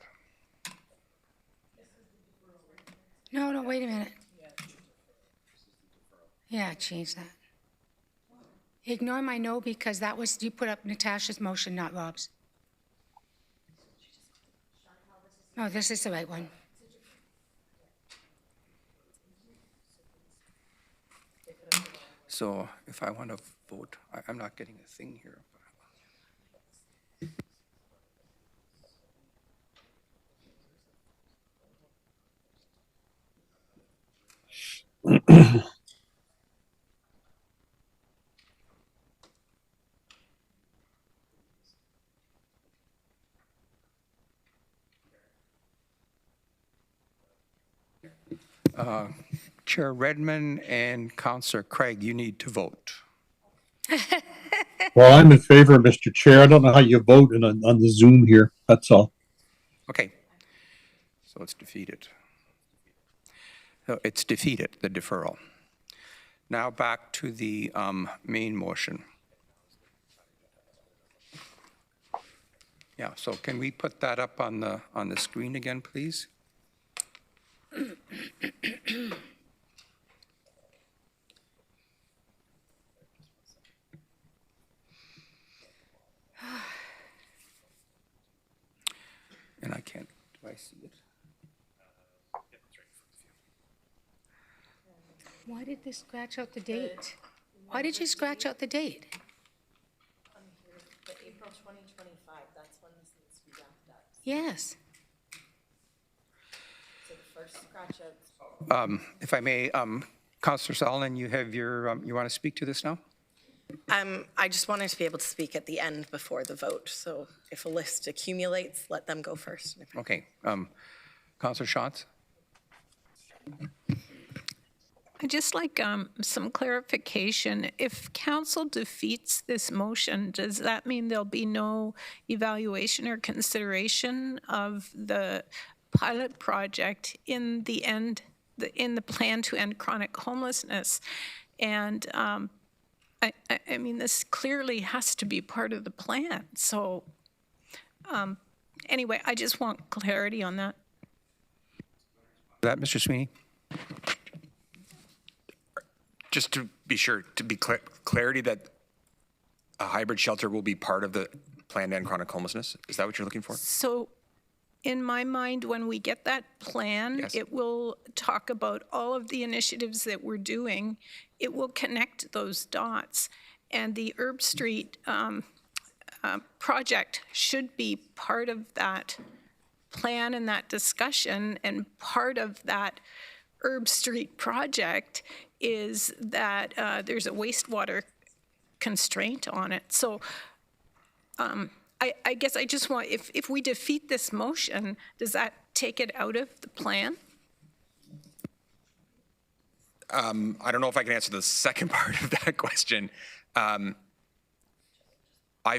No, wait a minute. Yeah, change that. Ignore my no because that was, you put up Natasha's motion, not Rob's. No, this is the right one. So if I want to vote, I'm not getting a thing here. Chair Redmond and Councillor Craig, you need to vote. Well, I'm in favor, Mr. Chair. I don't know how you vote on the Zoom here. That's all. Okay. So it's defeated. So it's defeated, the deferral. Now back to the main motion. Yeah, so can we put that up on the screen again, please? And I can't, do I see it? Why did they scratch out the date? Why did you scratch out the date? The April 2025, that's when this needs to be wrapped up. Yes. So the first scratch out. If I may, Councillor Sullivan, you have your, you want to speak to this now? I just wanted to be able to speak at the end before the vote. So if a list accumulates, let them go first. Okay. Councillor Schatz? I'd just like some clarification. If council defeats this motion, does that mean there'll be no evaluation or consideration of the pilot project in the end, in the plan to end chronic homelessness? And I mean, this clearly has to be part of the plan. So anyway, I just want clarity on that. That, Mr. Sweeney? Just to be sure, to be clarity that a hybrid shelter will be part of the plan to end chronic homelessness? Is that what you're looking for? So in my mind, when we get that plan, Yes. it will talk about all of the initiatives that we're doing. It will connect those dots. And the Herb Street project should be part of that plan and that discussion. And part of that Herb Street project is that there's a wastewater constraint on it. So I guess I just want, if we defeat this motion, does that take it out of the plan? I don't know if I can answer the second part of that question. I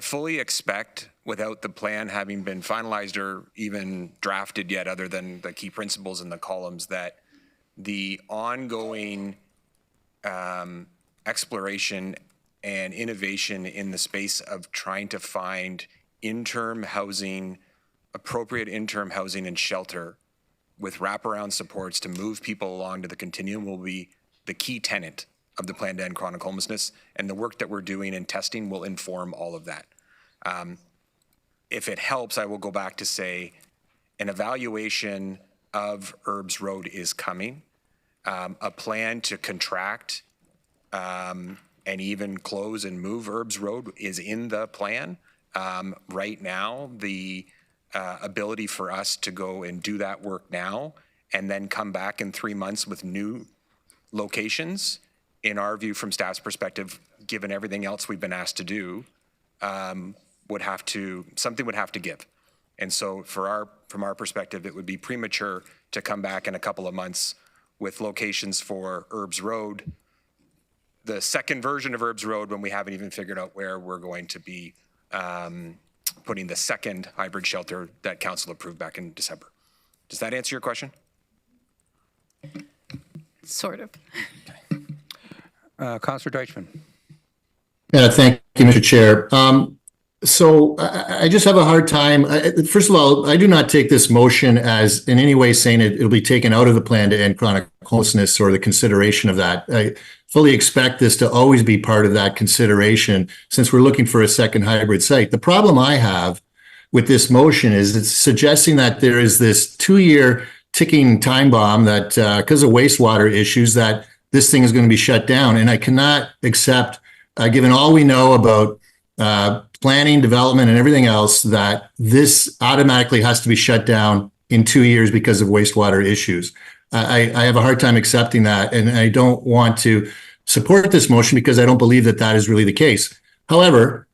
fully expect, without the plan having been finalized or even drafted yet, other than the key principles in the columns, that the ongoing exploration and innovation in the space of trying to find interim housing, appropriate interim housing and shelter with wraparound supports to move people along to the continuum will be the key tenet of the plan to end chronic homelessness, and the work that we're doing in testing will inform all of that. If it helps, I will go back to say an evaluation of Herbs Road is coming. A plan to contract and even close and move Herbs Road is in the plan. Right now, the ability for us to go and do that work now and then come back in 3 months with new locations, in our view, from staff's perspective, given everything else we've been asked to do, something would have to give. And so from our perspective, it would be premature to come back in a couple of months with locations for Herbs Road, the second version of Herbs Road, when we haven't even figured out where we're going to be putting the second hybrid shelter that council approved back in December. Does that answer your question? Sort of. Councillor Deutschman. Yeah, thank you, Mr. Chair. So I just have a hard time. First of all, I do not take this motion as in any way saying it'll be taken out of the plan to end chronic homelessness or the consideration of that. I fully expect this to always be part of that consideration since we're looking for a second hybrid site. The problem I have with this motion is it's suggesting that there is this 2-year ticking time bomb that because of wastewater issues that this thing is going to be shut down. And I cannot accept, given all we know about planning, development, and everything else, that this automatically has to be shut down in 2 years because of wastewater issues. I have a hard time accepting that, and I don't want to support this motion because I don't believe that that is really the case. However,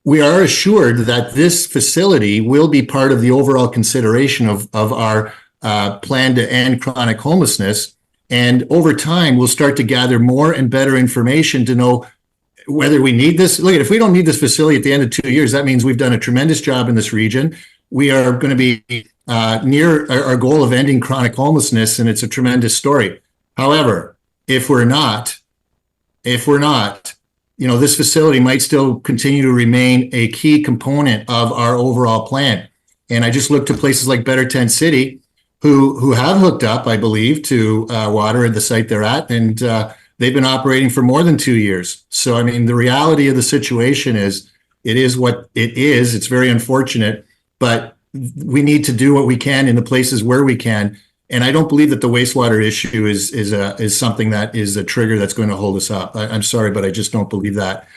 we are assured that this facility will be part of the overall consideration of our plan to end chronic homelessness. And over time, we'll start to gather more and better information to know whether we need this. Look, if we don't need this facility at the end of 2 years, that means we've done a tremendous job in this region. We are going to be near our goal of ending chronic homelessness, and it's a tremendous story. However, if we're not, this facility might still continue to remain a key component of our overall plan. And I just looked to places like Better Tent City, who have hooked up, I believe, to water at the site they're at, and they've been operating for more than 2 years. So, I mean, the reality of the situation is, it is what it is. It's very unfortunate, but we need to do what we can in the places where we can. And I don't believe that the wastewater issue is something that is a trigger that's going to hold us up. I'm sorry, but I just don't believe that.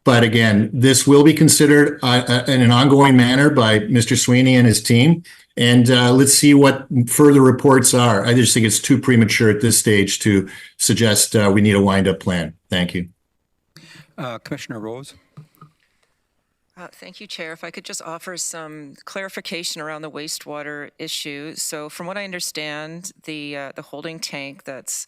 But again, this will be considered in an ongoing manner by Mr. Sweeney and his team. And let's see what further reports are. I just think it's too premature at this stage to suggest we need a wind-up plan. Thank you. Commissioner Rose. Thank you, Chair. If I could just offer some clarification around the wastewater issue. So from what I understand, the holding tank that's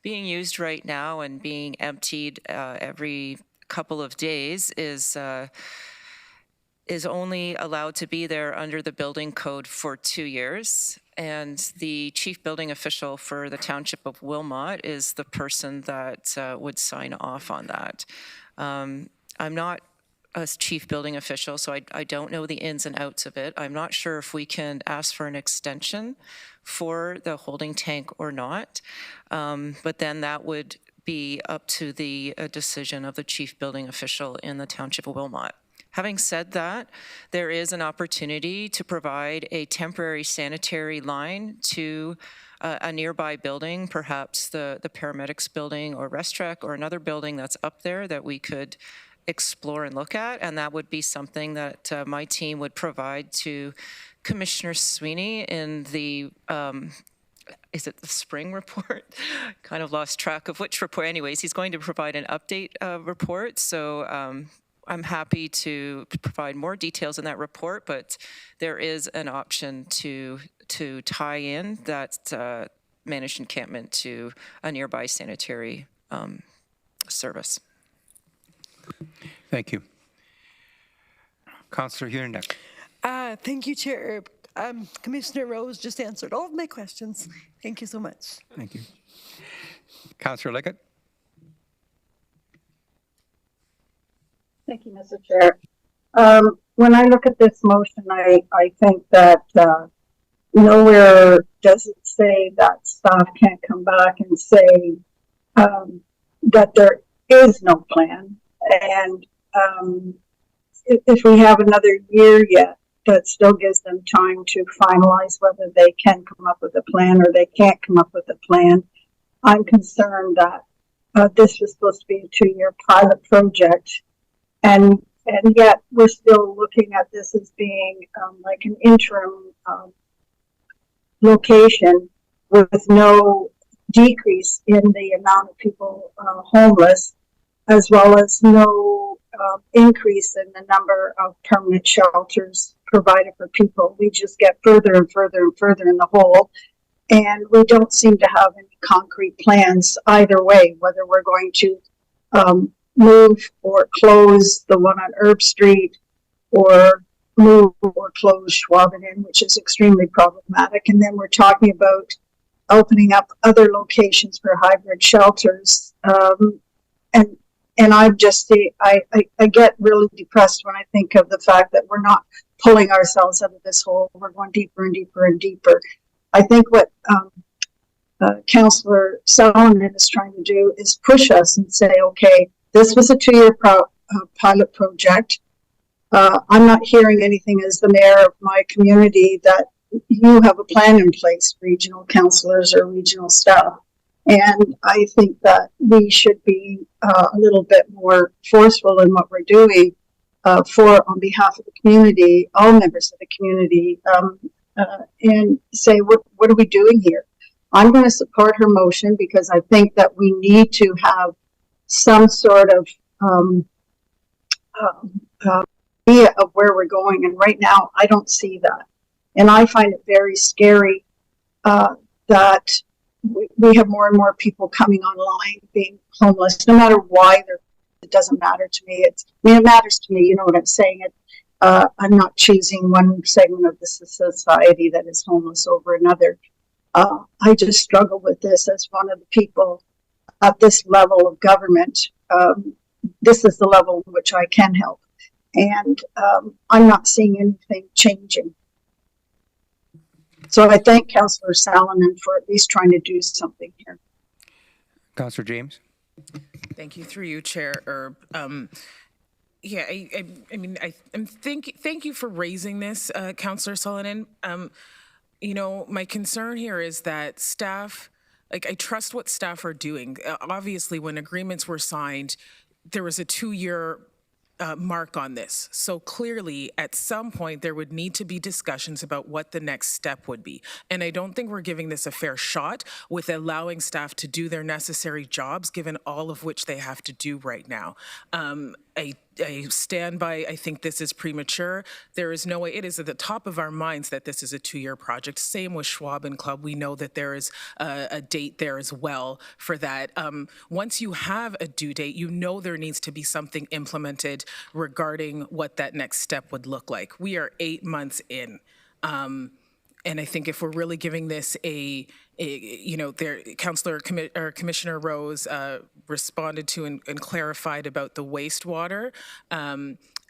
being used right now and being emptied every couple of days is only allowed to be there under the building code for 2 years. And the chief building official for the township of Wilmot is the person that would sign off on that. I'm not a chief building official, so I don't know the ins and outs of it. I'm not sure if we can ask for an extension for the holding tank or not, but then that would be up to the decision of the chief building official in the township of Wilmot. Having said that, there is an opportunity to provide a temporary sanitary line to a nearby building, perhaps the paramedics building or Restrec or another building that's up there that we could explore and look at, and that would be something that my team would provide to Commissioner Sweeney in the, is it the spring report? Kind of lost track of which report. Anyways, he's going to provide an update report, so I'm happy to provide more details in that report, but there is an option to tie in that managed encampment to a nearby sanitary service. Thank you. Councillor Hunick. Thank you, Chair. Commissioner Rose just answered all of my questions. Thank you so much. Thank you. Councillor Liggett. Thank you, Mr. Chair. When I look at this motion, I think that nowhere does it say that staff can't come back and say that there is no plan. And if we have another year yet, that still gives them time to finalize whether they can come up with a plan or they can't come up with a plan. I'm concerned that this was supposed to be a 2-year pilot project, and yet we're still looking at this as being like an interim location with no decrease in the amount of people homeless, as well as no increase in the number of permanent shelters provided for people. We just get further and further and further in the hole, and we don't seem to have any concrete plans either way, whether we're going to move or close the one on Herb Street, or move or close Schwaben, which is extremely problematic. And then we're talking about opening up other locations for hybrid shelters. And I just, I get really depressed when I think of the fact that we're not pulling ourselves out of this hole. We're going deeper and deeper and deeper. I think what Councillor Solomon is trying to do is push us and say, okay, this was a 2-year pilot project. I'm not hearing anything as the mayor of my community that you have a plan in place, regional councillors or regional staff. And I think that we should be a little bit more forceful in what we're doing on behalf of the community, all members of the community, and say, what are we doing here? I'm going to support her motion because I think that we need to have some sort of idea of where we're going. And right now, I don't see that. And I find it very scary that we have more and more people coming online being homeless, no matter why. It doesn't matter to me. It matters to me. You know what I'm saying? I'm not choosing one segment of the society that is homeless over another. I just struggle with this as one of the people at this level of government. This is the level in which I can help. And I'm not seeing anything changing. So I thank Councillor Salonen for at least trying to do something here. Councillor James? Thank you, through you, Chair Erb. Yeah, thank you for raising this, Councillor Salonen. You know, my concern here is that staff, like, I trust what staff are doing. Obviously, when agreements were signed, there was a 2-year mark on this. So clearly, at some point, there would need to be discussions about what the next step would be. And I don't think we're giving this a fair shot with allowing staff to do their necessary jobs, given all of which they have to do right now. I stand by, I think this is premature. There is no way, it is at the top of our minds that this is a 2-year project. Same with Schwab and Club. We know that there is a date there as well for that. Once you have a due date, you know there needs to be something implemented regarding what that next step would look like. We are 8 months in. And I think if we're really giving this you know, Commissioner Rose responded to and clarified about the wastewater.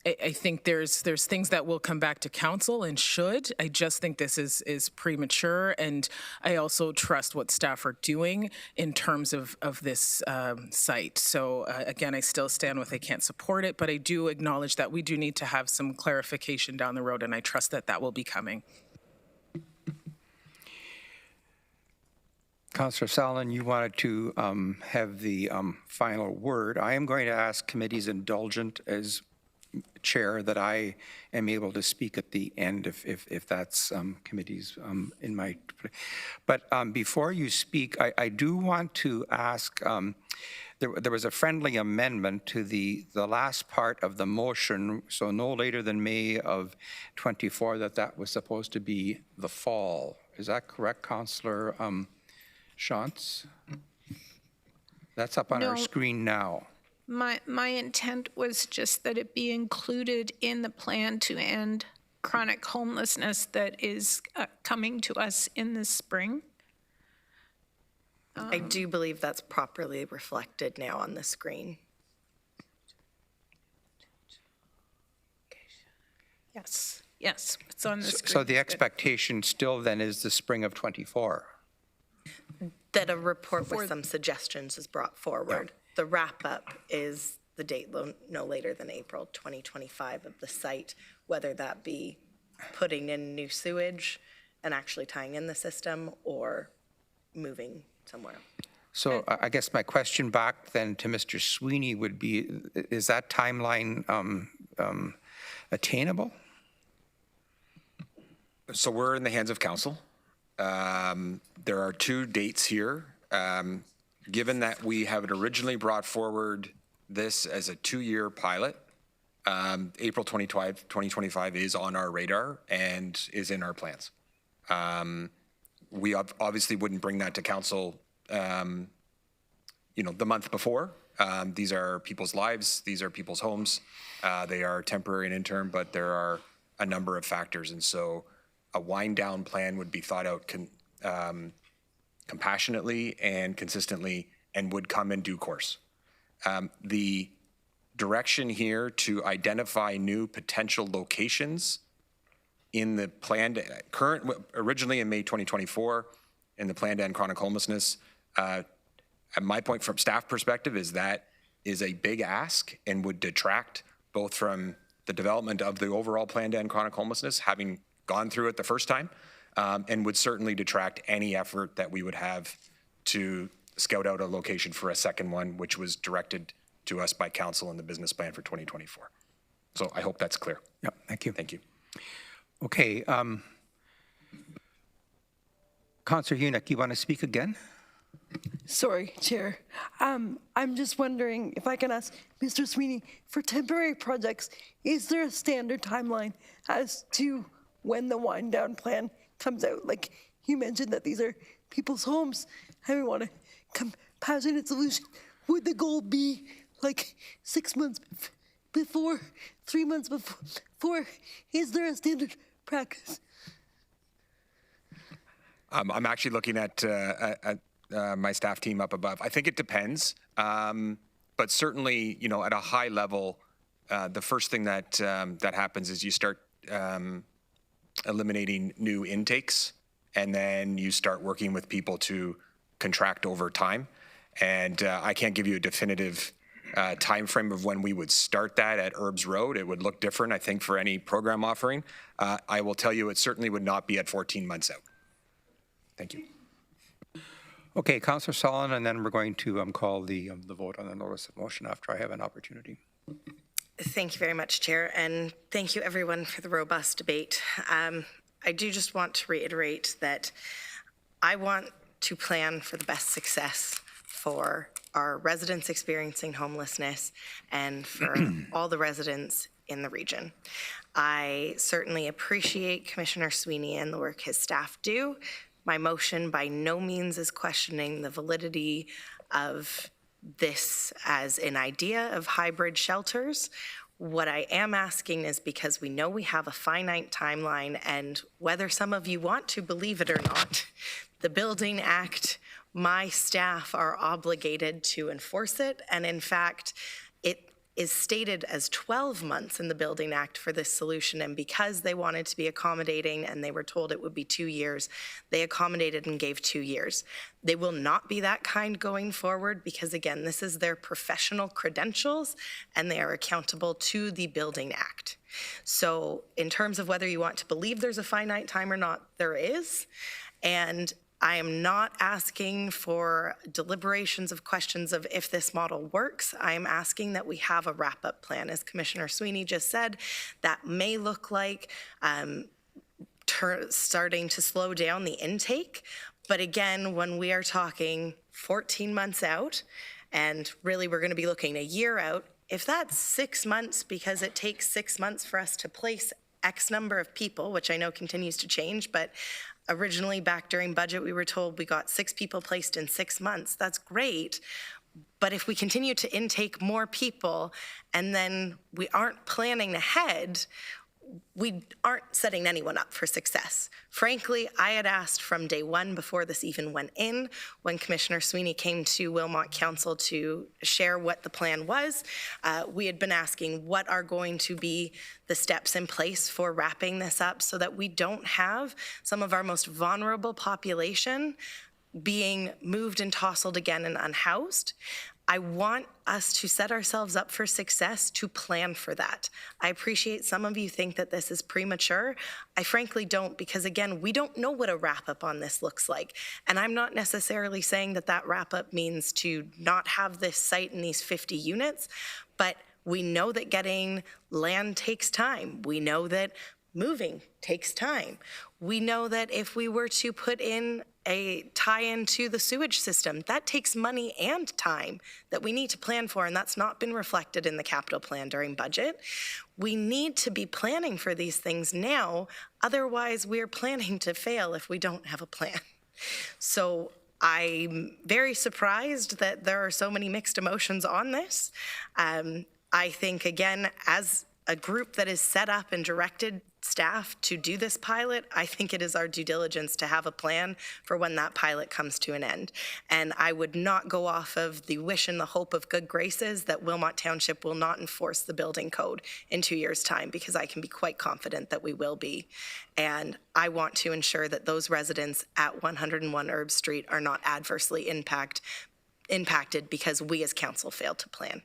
I think there's things that will come back to council and should. I just think this is premature, and I also trust what staff are doing in terms of this site. So again, I still stand with I can't support it, but I do acknowledge that we do need to have some clarification down the road, and I trust that that will be coming. Councillor Salonen, you wanted to have the final word. I am going to ask committees indulgent as chair that I am able to speak at the end if that's committees in my. But before you speak, I do want to ask, there was a friendly amendment to the last part of the motion, so no later than May of 24, that was supposed to be the fall. Is that correct, Councillor Shantz? That's up on our screen now. My intent was just that it be included in the plan to end chronic homelessness that is coming to us in the spring. I do believe that's properly reflected now on the screen. Yes, it's on the screen. So the expectation still then is the spring of 24? That a report with some suggestions is brought forward. Yeah. The wrap-up is the date no later than April 2025 of the site, whether that be putting in new sewage and actually tying in the system or moving somewhere. So I guess my question back then to Mr. Sweeney would be, is that timeline attainable? So we're in the hands of council. There are 2 dates here. Given that we have originally brought forward this as a 2-year pilot, April 2025 is on our radar and is in our plans. We obviously wouldn't bring that to council, you know, the month before. These are people's lives. These are people's homes. They are temporary and interim, but there are a number of factors. And so a wind down plan would be thought out compassionately and consistently and would come in due course. The direction here to identify new potential locations in the planned originally in May 2024 in the plan to end chronic homelessness, at my point from staff perspective is that is a big ask and would detract both from the development of the overall plan to end chronic homelessness, having gone through it the first time, and would certainly detract any effort that we would have to scout out a location for a second one, which was directed to us by council in the business plan for 2024. So I hope that's clear. Yeah, thank you. Thank you. Okay. Councillor Unick, you want to speak again? Sorry, Chair. I'm just wondering if I can ask Mr. Sweeney, for temporary projects, is there a standard timeline as to when the wind down plan comes out? Like you mentioned that these are people's homes and we want a compassionate solution. Would the goal be like 6 months before, 3 months before, is there a standard practice? I'm actually looking at my staff team up above. I think it depends, but certainly, you know, at a high level, the first thing that happens is you start eliminating new intakes, and then you start working with people to contract over time. And I can't give you a definitive time frame of when we would start that at Herbs Road. It would look different, I think, for any program offering. I will tell you, it certainly would not be at 14 months out. Thank you. Okay, Councillor Solon, and then we're going to call the vote on the notice of motion after I have an opportunity. Thank you very much, Chair, and thank you everyone for the robust debate. I do just want to reiterate that I want to plan for the best success for our residents experiencing homelessness and for all the residents in the region. I certainly appreciate Commissioner Sweeney and the work his staff do. My motion by no means is questioning the validity of this as an idea of hybrid shelters. What I am asking is, because we know we have a finite timeline, and whether some of you want to believe it or not, the Building Act, my staff are obligated to enforce it. And in fact, it is stated as 12 months in the Building Act for this solution. And because they wanted to be accommodating and they were told it would be 2 years, they accommodated and gave 2 years. They will not be that kind going forward because, again, this is their professional credentials and they are accountable to the Building Act. So in terms of whether you want to believe there's a finite time or not, there is. And I am not asking for deliberations of questions of if this model works. I am asking that we have a wrap-up plan. As Commissioner Sweeney just said, that may look like starting to slow down the intake. But again, when we are talking 14 months out, and really we're going to be looking a year out, if that's 6 months because it takes 6 months for us to place X number of people, which I know continues to change, but originally back during budget, we were told we got 6 people placed in 6 months. That's great. But if we continue to intake more people and then we aren't planning ahead, we aren't setting anyone up for success. Frankly, I had asked from day one before this even went in, when Commissioner Sweeney came to Wilmot Council to share what the plan was, we had been asking what are going to be the steps in place for wrapping this up so that we don't have some of our most vulnerable population being moved and tousled again and unhoused. I want us to set ourselves up for success, to plan for that. I appreciate some of you think that this is premature. I frankly don't, because again, we don't know what a wrap-up on this looks like. And I'm not necessarily saying that that wrap-up means to not have this site in these 50 units, but we know that getting land takes time. We know that moving takes time. We know that if we were to put in a tie-in to the sewage system, that takes money and time that we need to plan for, and that's not been reflected in the capital plan during budget. We need to be planning for these things now, otherwise we're planning to fail if we don't have a plan. So I'm very surprised that there are so many mixed emotions on this. I think, again, as a group that is set up and directed staff to do this pilot, I think it is our due diligence to have a plan for when that pilot comes to an end. And I would not go off of the wish and the hope of good graces that Wilmot Township will not enforce the building code in 2 years' time, because I can be quite confident that we will be. And I want to ensure that those residents at 101 Herb Street are not adversely impacted because we as council failed to plan.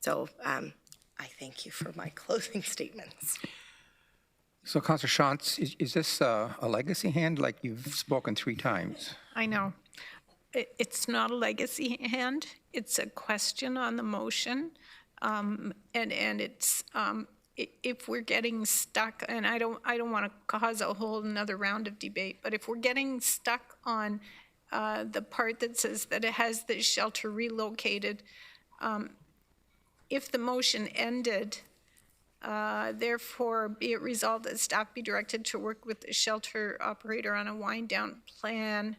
So I thank you for my closing statements. So, Councillor Shantz, is this a legacy hand, like you've spoken 3 times? I know. It's not a legacy hand. It's a question on the motion. And it's, if we're getting stuck, and I don't want to cause a whole another round of debate, but if we're getting stuck on the part that says that it has the shelter relocated, if the motion ended, therefore, be it resolved that staff be directed to work with the shelter operator on a wind-down plan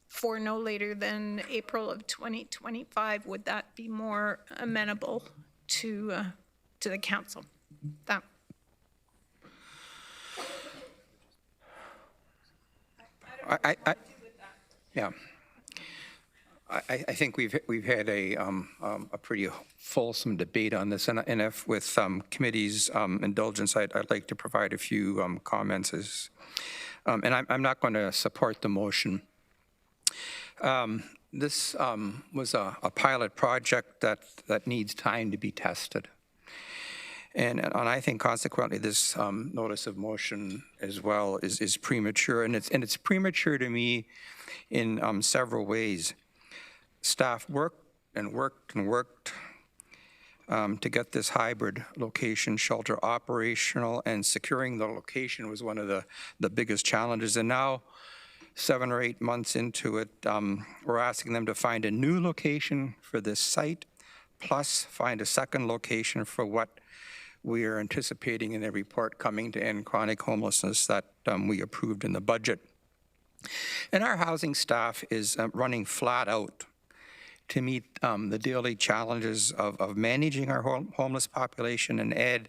for no later than April of 2025. Would that be more amenable to the council. That. Yeah. I think we've had a pretty fulsome debate on this, and if with committee's indulgence, I'd like to provide a few comments. And I'm not going to support the motion. This was a pilot project that needs time to be tested. And I think consequently this notice of motion as well is premature, and it's premature to me in several ways. Staff worked and worked and worked to get this hybrid location shelter operational, and securing the location was one of the biggest challenges. And now, 7 or 8 months into it, we're asking them to find a new location for this site, plus find a second location for what we are anticipating in the report coming to end chronic homelessness that we approved in the budget. And our housing staff is running flat out to meet the daily challenges of managing our homeless population, and add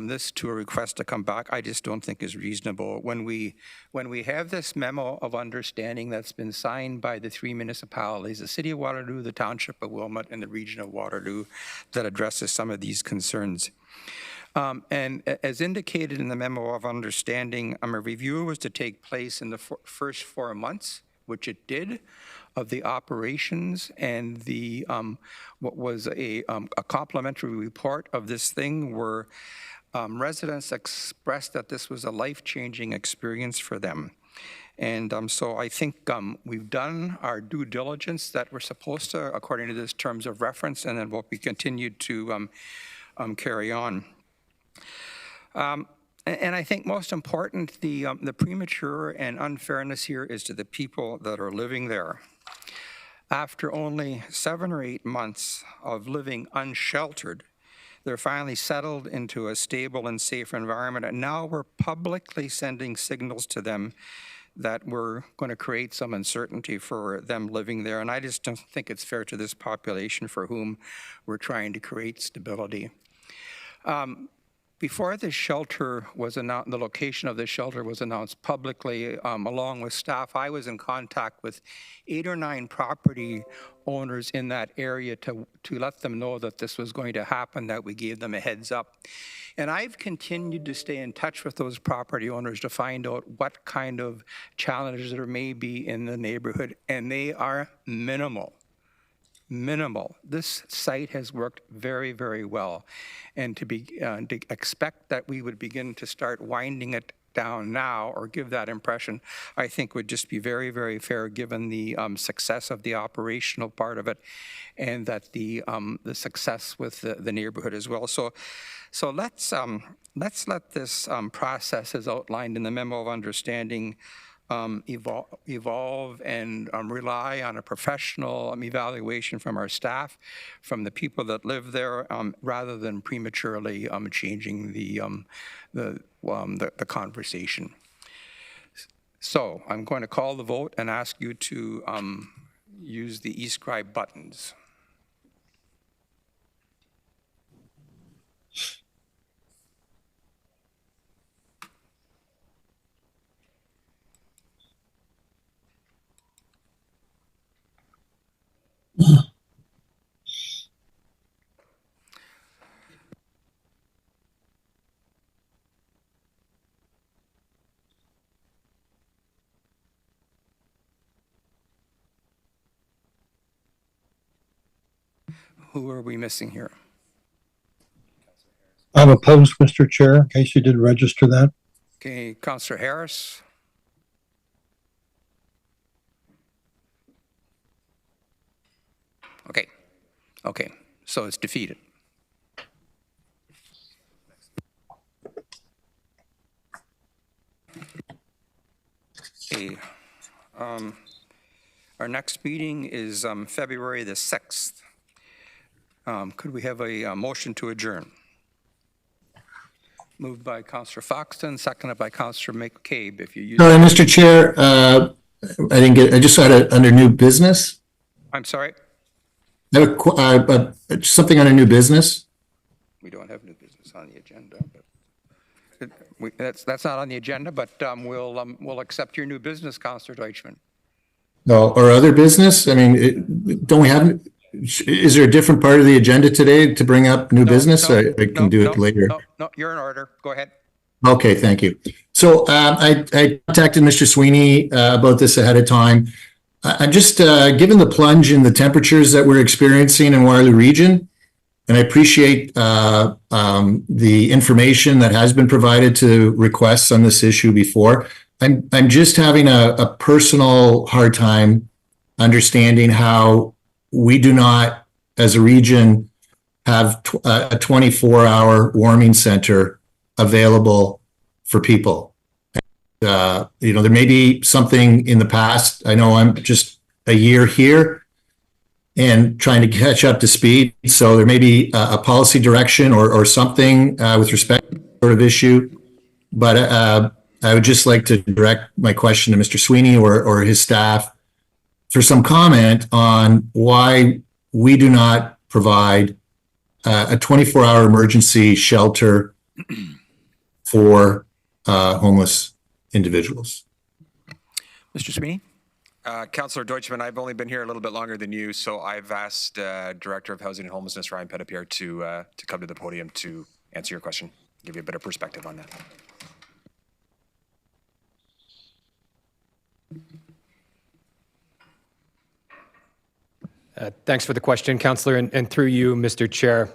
this to a request to come back, I just don't think is reasonable. When we have this memo of understanding that's been signed by the 3 municipalities, the City of Waterloo, the Township of Wilmot, and the Region of Waterloo, that addresses some of these concerns. And as indicated in the memo of understanding, a review was to take place in the first 4 months, which it did, of the operations, and the what was a complimentary report of this thing where residents expressed that this was a life-changing experience for them. And so I think we've done our due diligence that we're supposed to, according to this terms of reference, and then we'll be continued to carry on. And I think most important, the premature and unfairness here is to the people that are living there. After only 7 or 8 months of living unsheltered, they're finally settled into a stable and safe environment, and now we're publicly sending signals to them that we're going to create some uncertainty for them living there. And I just don't think it's fair to this population for whom we're trying to create stability. Before the shelter was announced, the location of the shelter was announced publicly, along with staff, I was in contact with 8 or 9 property owners in that area to let them know that this was going to happen, that we gave them a heads up. And I've continued to stay in touch with those property owners to find out what kind of challenges there may be in the neighborhood, and they are minimal. Minimal. This site has worked very, very well, and to expect that we would begin to start winding it down now or give that impression, I think would just be very, very fair given the success of the operational part of it, and that the success with the neighborhood as well. So let's let this process as outlined in the memo of understanding evolve and rely on a professional evaluation from our staff, from the people that live there, rather than prematurely changing the conversation. So I'm going to call the vote and ask you to use the e-scribe buttons. Who are we missing here? I'm opposed, Mr. Chair, in case you didn't register that. Okay, Councillor Harris. Okay, so it's defeated. Okay, our next meeting is February the 6th. Could we have a motion to adjourn? Moved by Councillor Foxton, seconded by Councillor McCabe. If you use. No, Mr. Chair, I didn't get. I just saw it under new business. I'm sorry. I have something on a new business. We don't have new business on the agenda, but that's not on the agenda, but we'll accept your new business, Councillor Deutschman. No, or other business? I mean, don't we have, is there a different part of the agenda today to bring up new business? I can do it later. No, you're in order. Go ahead. Okay, thank you. So I contacted Mr. Sweeney about this ahead of time. I'm just, given the plunge in the temperatures that we're experiencing in Waterloo region, and I appreciate the information that has been provided to requests on this issue before. I'm just having a personal hard time understanding how we do not, as a region, have a 24-hour warming center available for people. There may be something in the past. I know I'm just a year here and trying to catch up to speed. So there may be a policy direction or something with respect to this sort of issue. But I would just like to direct my question to Mr. Sweeney or his staff for some comment on why we do not provide a 24-hour emergency shelter for homeless individuals. Mr. Sweeney? Councillor Deutschman, I've only been here a little bit longer than you, so I've asked Director of Housing and Homelessness, Ryan Petitpierre, to come to the podium to answer your question, give you a bit of perspective on that. Thanks for the question, Councillor, and through you, Mr. Chair.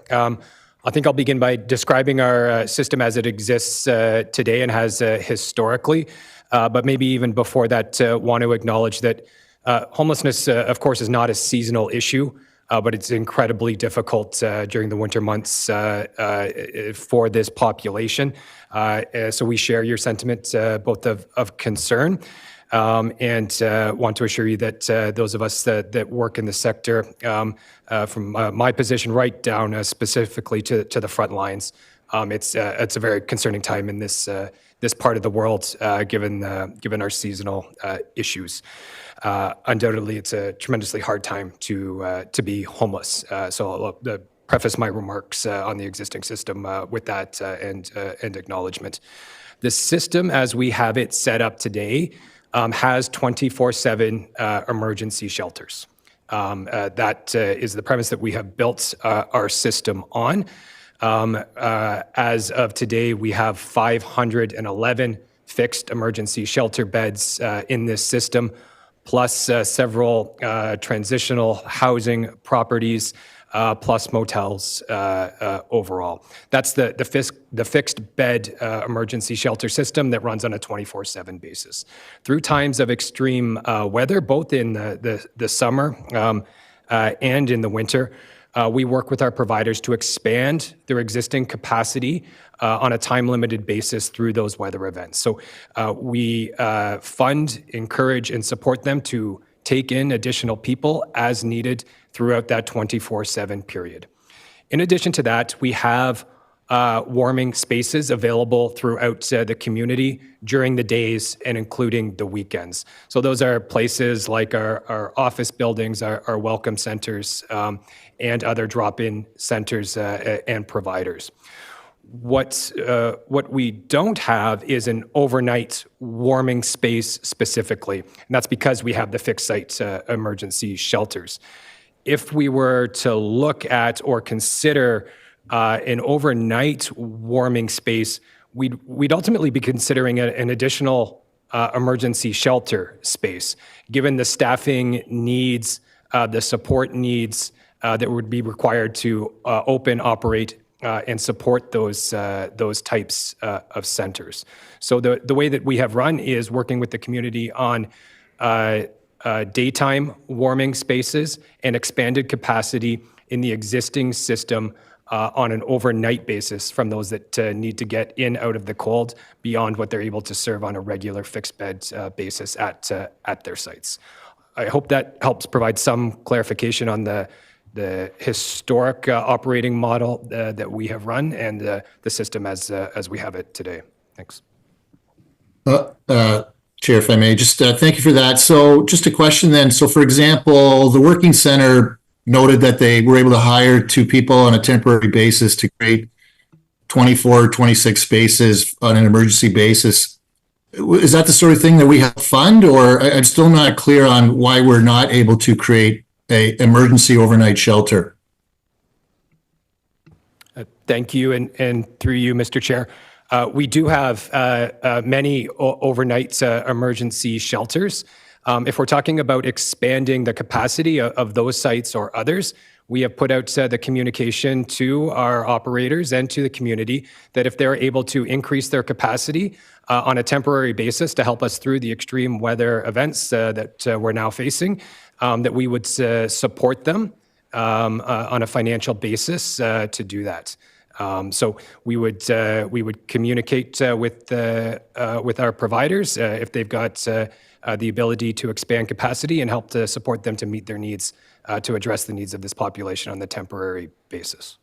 I think I'll begin by describing our system as it exists today and has historically, but maybe even before that, want to acknowledge that homelessness, of course, is not a seasonal issue, but it's incredibly difficult during the winter months for this population. So we share your sentiment, both of concern, and want to assure you that those of us that work in the sector, from my position right down specifically to the front lines, it's a very concerning time in this part of the world, given our seasonal issues. Undoubtedly, it's a tremendously hard time to be homeless. So I'll preface my remarks on the existing system with that and acknowledgement. The system, as we have it set up today, has 24/7 emergency shelters. That is the premise that we have built our system on. As of today, we have 511 fixed emergency shelter beds in this system, plus several transitional housing properties, plus motels overall. That's the fixed bed emergency shelter system that runs on a 24/7 basis. Through times of extreme weather, both in the summer and in the winter, we work with our providers to expand their existing capacity on a time-limited basis through those weather events. So we fund, encourage, and support them to take in additional people as needed throughout that 24/7 period. In addition to that, we have warming spaces available throughout the community during the days and including the weekends. So those are places like our office buildings, our welcome centers, and other drop-in centers and providers. What we don't have is an overnight warming space specifically, and that's because we have the fixed site emergency shelters. If we were to look at or consider an overnight warming space, we'd ultimately be considering an additional emergency shelter space, given the staffing needs, the support needs that would be required to open, operate, and support those types of centers. So the way that we have run is working with the community on daytime warming spaces and expanded capacity in the existing system on an overnight basis from those that need to get in out of the cold beyond what they're able to serve on a regular fixed bed basis at their sites. I hope that helps provide some clarification on the historic operating model that we have run and the system as we have it today. Thanks. Chair, if I may, just thank you for that. So just a question then. So for example, the working center noted that they were able to hire 2 people on a temporary basis to create 24, 26 spaces on an emergency basis. Is that the sort of thing that we have to fund, or I'm still not clear on why we're not able to create a emergency overnight shelter? Thank you, and through you, Mr. Chair. We do have many overnight emergency shelters. If we're talking about expanding the capacity of those sites or others, we have put out the communication to our operators and to the community that if they're able to increase their capacity on a temporary basis to help us through the extreme weather events that we're now facing, that we would support them on a financial basis to do that. So we would communicate with our providers if they've got the ability to expand capacity and help to support them to meet their needs, to address the needs of this population on the temporary basis.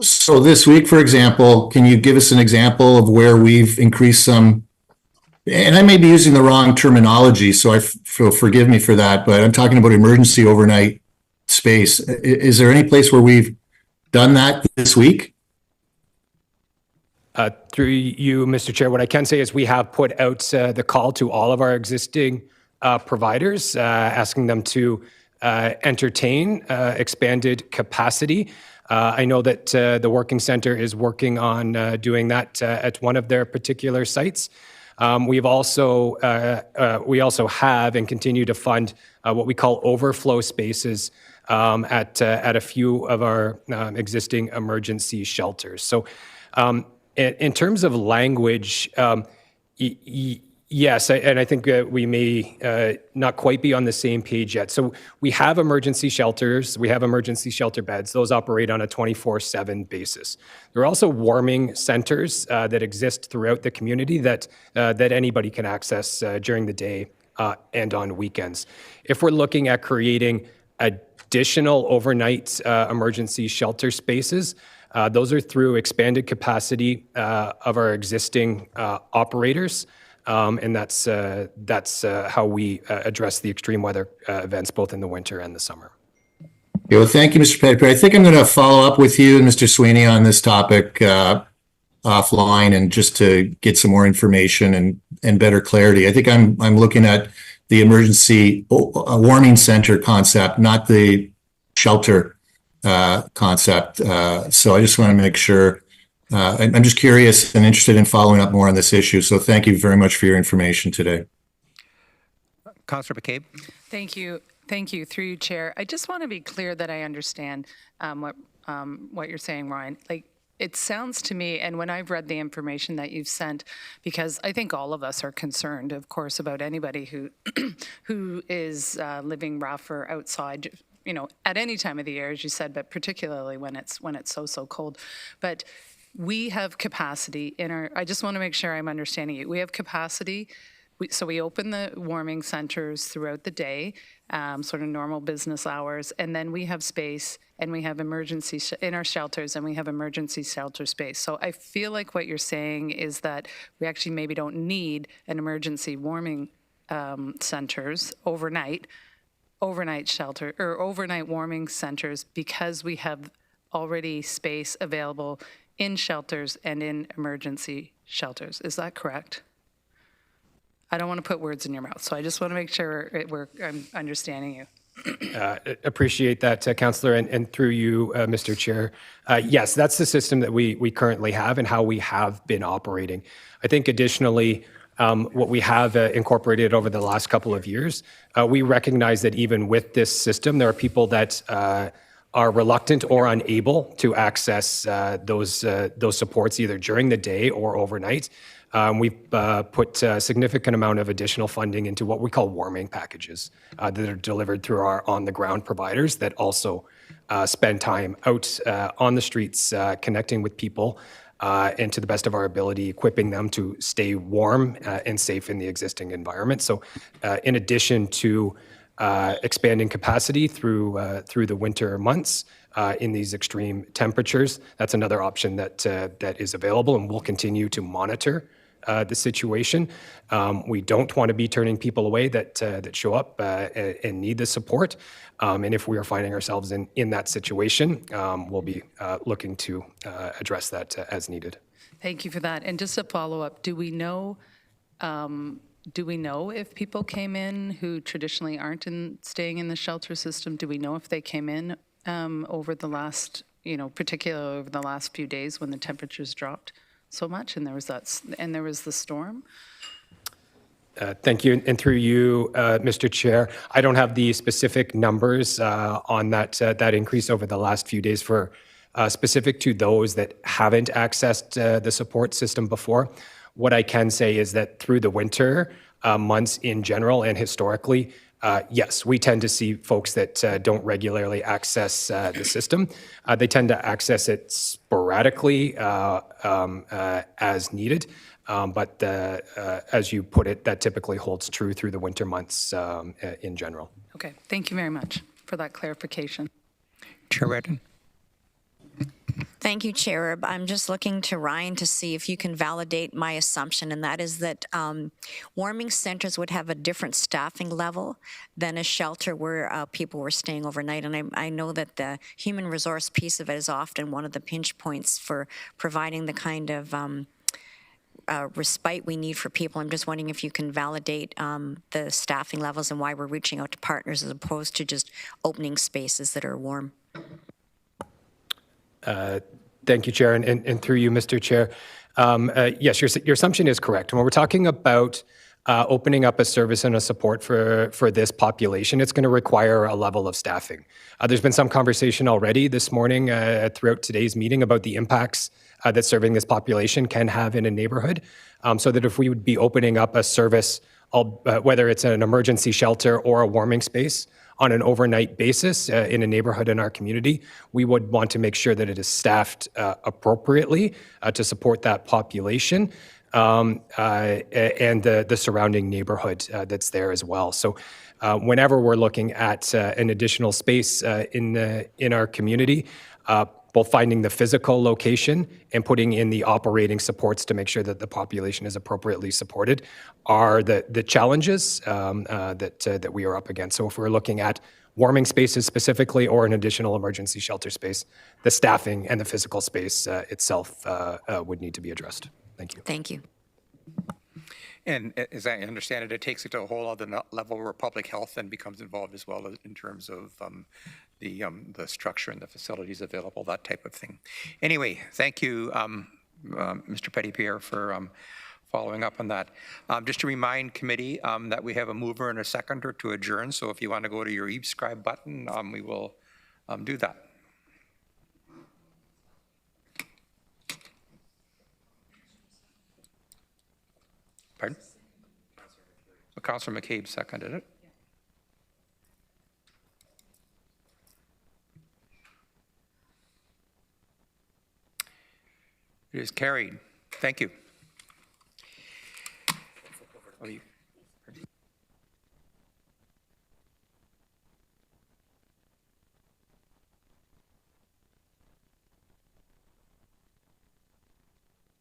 So this week, for example, can you give us an example of where we've increased some, and I may be using the wrong terminology, so forgive me for that, but I'm talking about emergency overnight space. Is there any place where we've done that this week? Through you, Mr. Chair, what I can say is we have put out the call to all of our existing providers, asking them to entertain expanded capacity. I know that the Working Center is working on doing that at one of their particular sites. We also have and continue to fund what we call overflow spaces at a few of our existing emergency shelters. So in terms of language, yes, and I think we may not quite be on the same page yet. So we have emergency shelters, we have emergency shelter beds. Those operate on a 24/7 basis. There are also warming centers that exist throughout the community that anybody can access during the day and on weekends. If we're looking at creating additional overnight emergency shelter spaces, those are through expanded capacity of our existing operators. And that's how we address the extreme weather events, both in the winter and the summer. Okay, well, thank you, Mr. Pettigrew. I think I'm going to follow up with you and Mr. Sweeney on this topic offline, and just to get some more information and better clarity. I think I'm looking at the emergency warming center concept, not the shelter concept. So I just want to make sure. I'm just curious and interested in following up more on this issue. So thank you very much for your information today. Councillor McCabe. Thank you. Thank you. Through you, Chair. I just want to be clear that I understand what you're saying, Ryan. Like, it sounds to me, and when I've read the information that you've sent, because I think all of us are concerned, of course, about anybody who who is living rough or outside, you know, at any time of the year, as you said, but particularly when it's so cold. But we have capacity in our, I just want to make sure I'm understanding you. We have capacity. So we open the warming centers throughout the day, sort of normal business hours, and then we have space and we have emergency in our shelters, and we have emergency shelter space. So I feel like what you're saying is that we actually maybe don't need an emergency warming centers overnight shelter or overnight warming centers, because we have already space available in shelters and in emergency shelters. Is that correct? I don't want to put words in your mouth, so I just want to make sure I'm understanding you. Appreciate that, Councillor, and through you, Mr. Chair. Yes, that's the system that we currently have and how we have been operating. I think additionally, what we have incorporated over the last couple of years, we recognize that even with this system, there are people that are reluctant or unable to access those supports either during the day or overnight. We've put a significant amount of additional funding into what we call warming packages that are delivered through our on-the-ground providers that also spend time out on the streets connecting with people and, to the best of our ability, equipping them to stay warm and safe in the existing environment. So in addition to expanding capacity through the winter months in these extreme temperatures, that's another option that is available, and we'll continue to monitor the situation. We don't want to be turning people away that show up and need the support. And if we are finding ourselves in that situation, we'll be looking to address that as needed. Thank you for that. And just a follow-up, do we know if people came in who traditionally aren't staying in the shelter system? Do we know if they came in over the last, particularly over the last few days when the temperatures dropped so much and there was the storm? Thank you. And through you, Mr. Chair, I don't have the specific numbers on that increase over the last few days for specific to those that haven't accessed the support system before. What I can say is that through the winter months in general and historically, yes, we tend to see folks that don't regularly access the system. They tend to access it sporadically as needed. But as you put it, that typically holds true through the winter months in general. Okay, thank you very much for that clarification. Chair Redden. Thank you, Chair Erb. I'm just looking to Ryan to see if you can validate my assumption, and that is that warming centers would have a different staffing level than a shelter where people were staying overnight. And I know that the human resource piece of it is often one of the pinch points for providing the kind of respite we need for people. I'm just wondering if you can validate the staffing levels and why we're reaching out to partners as opposed to just opening spaces that are warm. Thank you, Chair, and through you, Mr. Chair. Yes, your assumption is correct. When we're talking about opening up a service and a support for this population, it's going to require a level of staffing. There's been some conversation already this morning throughout today's meeting about the impacts that serving this population can have in a neighborhood. So that if we would be opening up a service, whether it's an emergency shelter or a warming space, on an overnight basis in a neighborhood in our community, we would want to make sure that it is staffed appropriately to support that population and the surrounding neighborhood that's there as well. So whenever we're looking at an additional space in our community, both finding the physical location and putting in the operating supports to make sure that the population is appropriately supported are the challenges that we are up against. So if we're looking at warming spaces specifically or an additional emergency shelter space, the staffing and the physical space itself would need to be addressed. Thank you. Thank you. And as I understand it, it takes it to a whole other level where public health then becomes involved as well in terms of the structure and the facilities available, that type of thing. Anyway, thank you, Mr. Petitpierre, for following up on that. Just to remind committee that we have a mover and a seconder to adjourn. So if you want to go to your e-scribe button, we will do that. Pardon? Well, Councillor McCabe seconded it. It is carried. Thank you.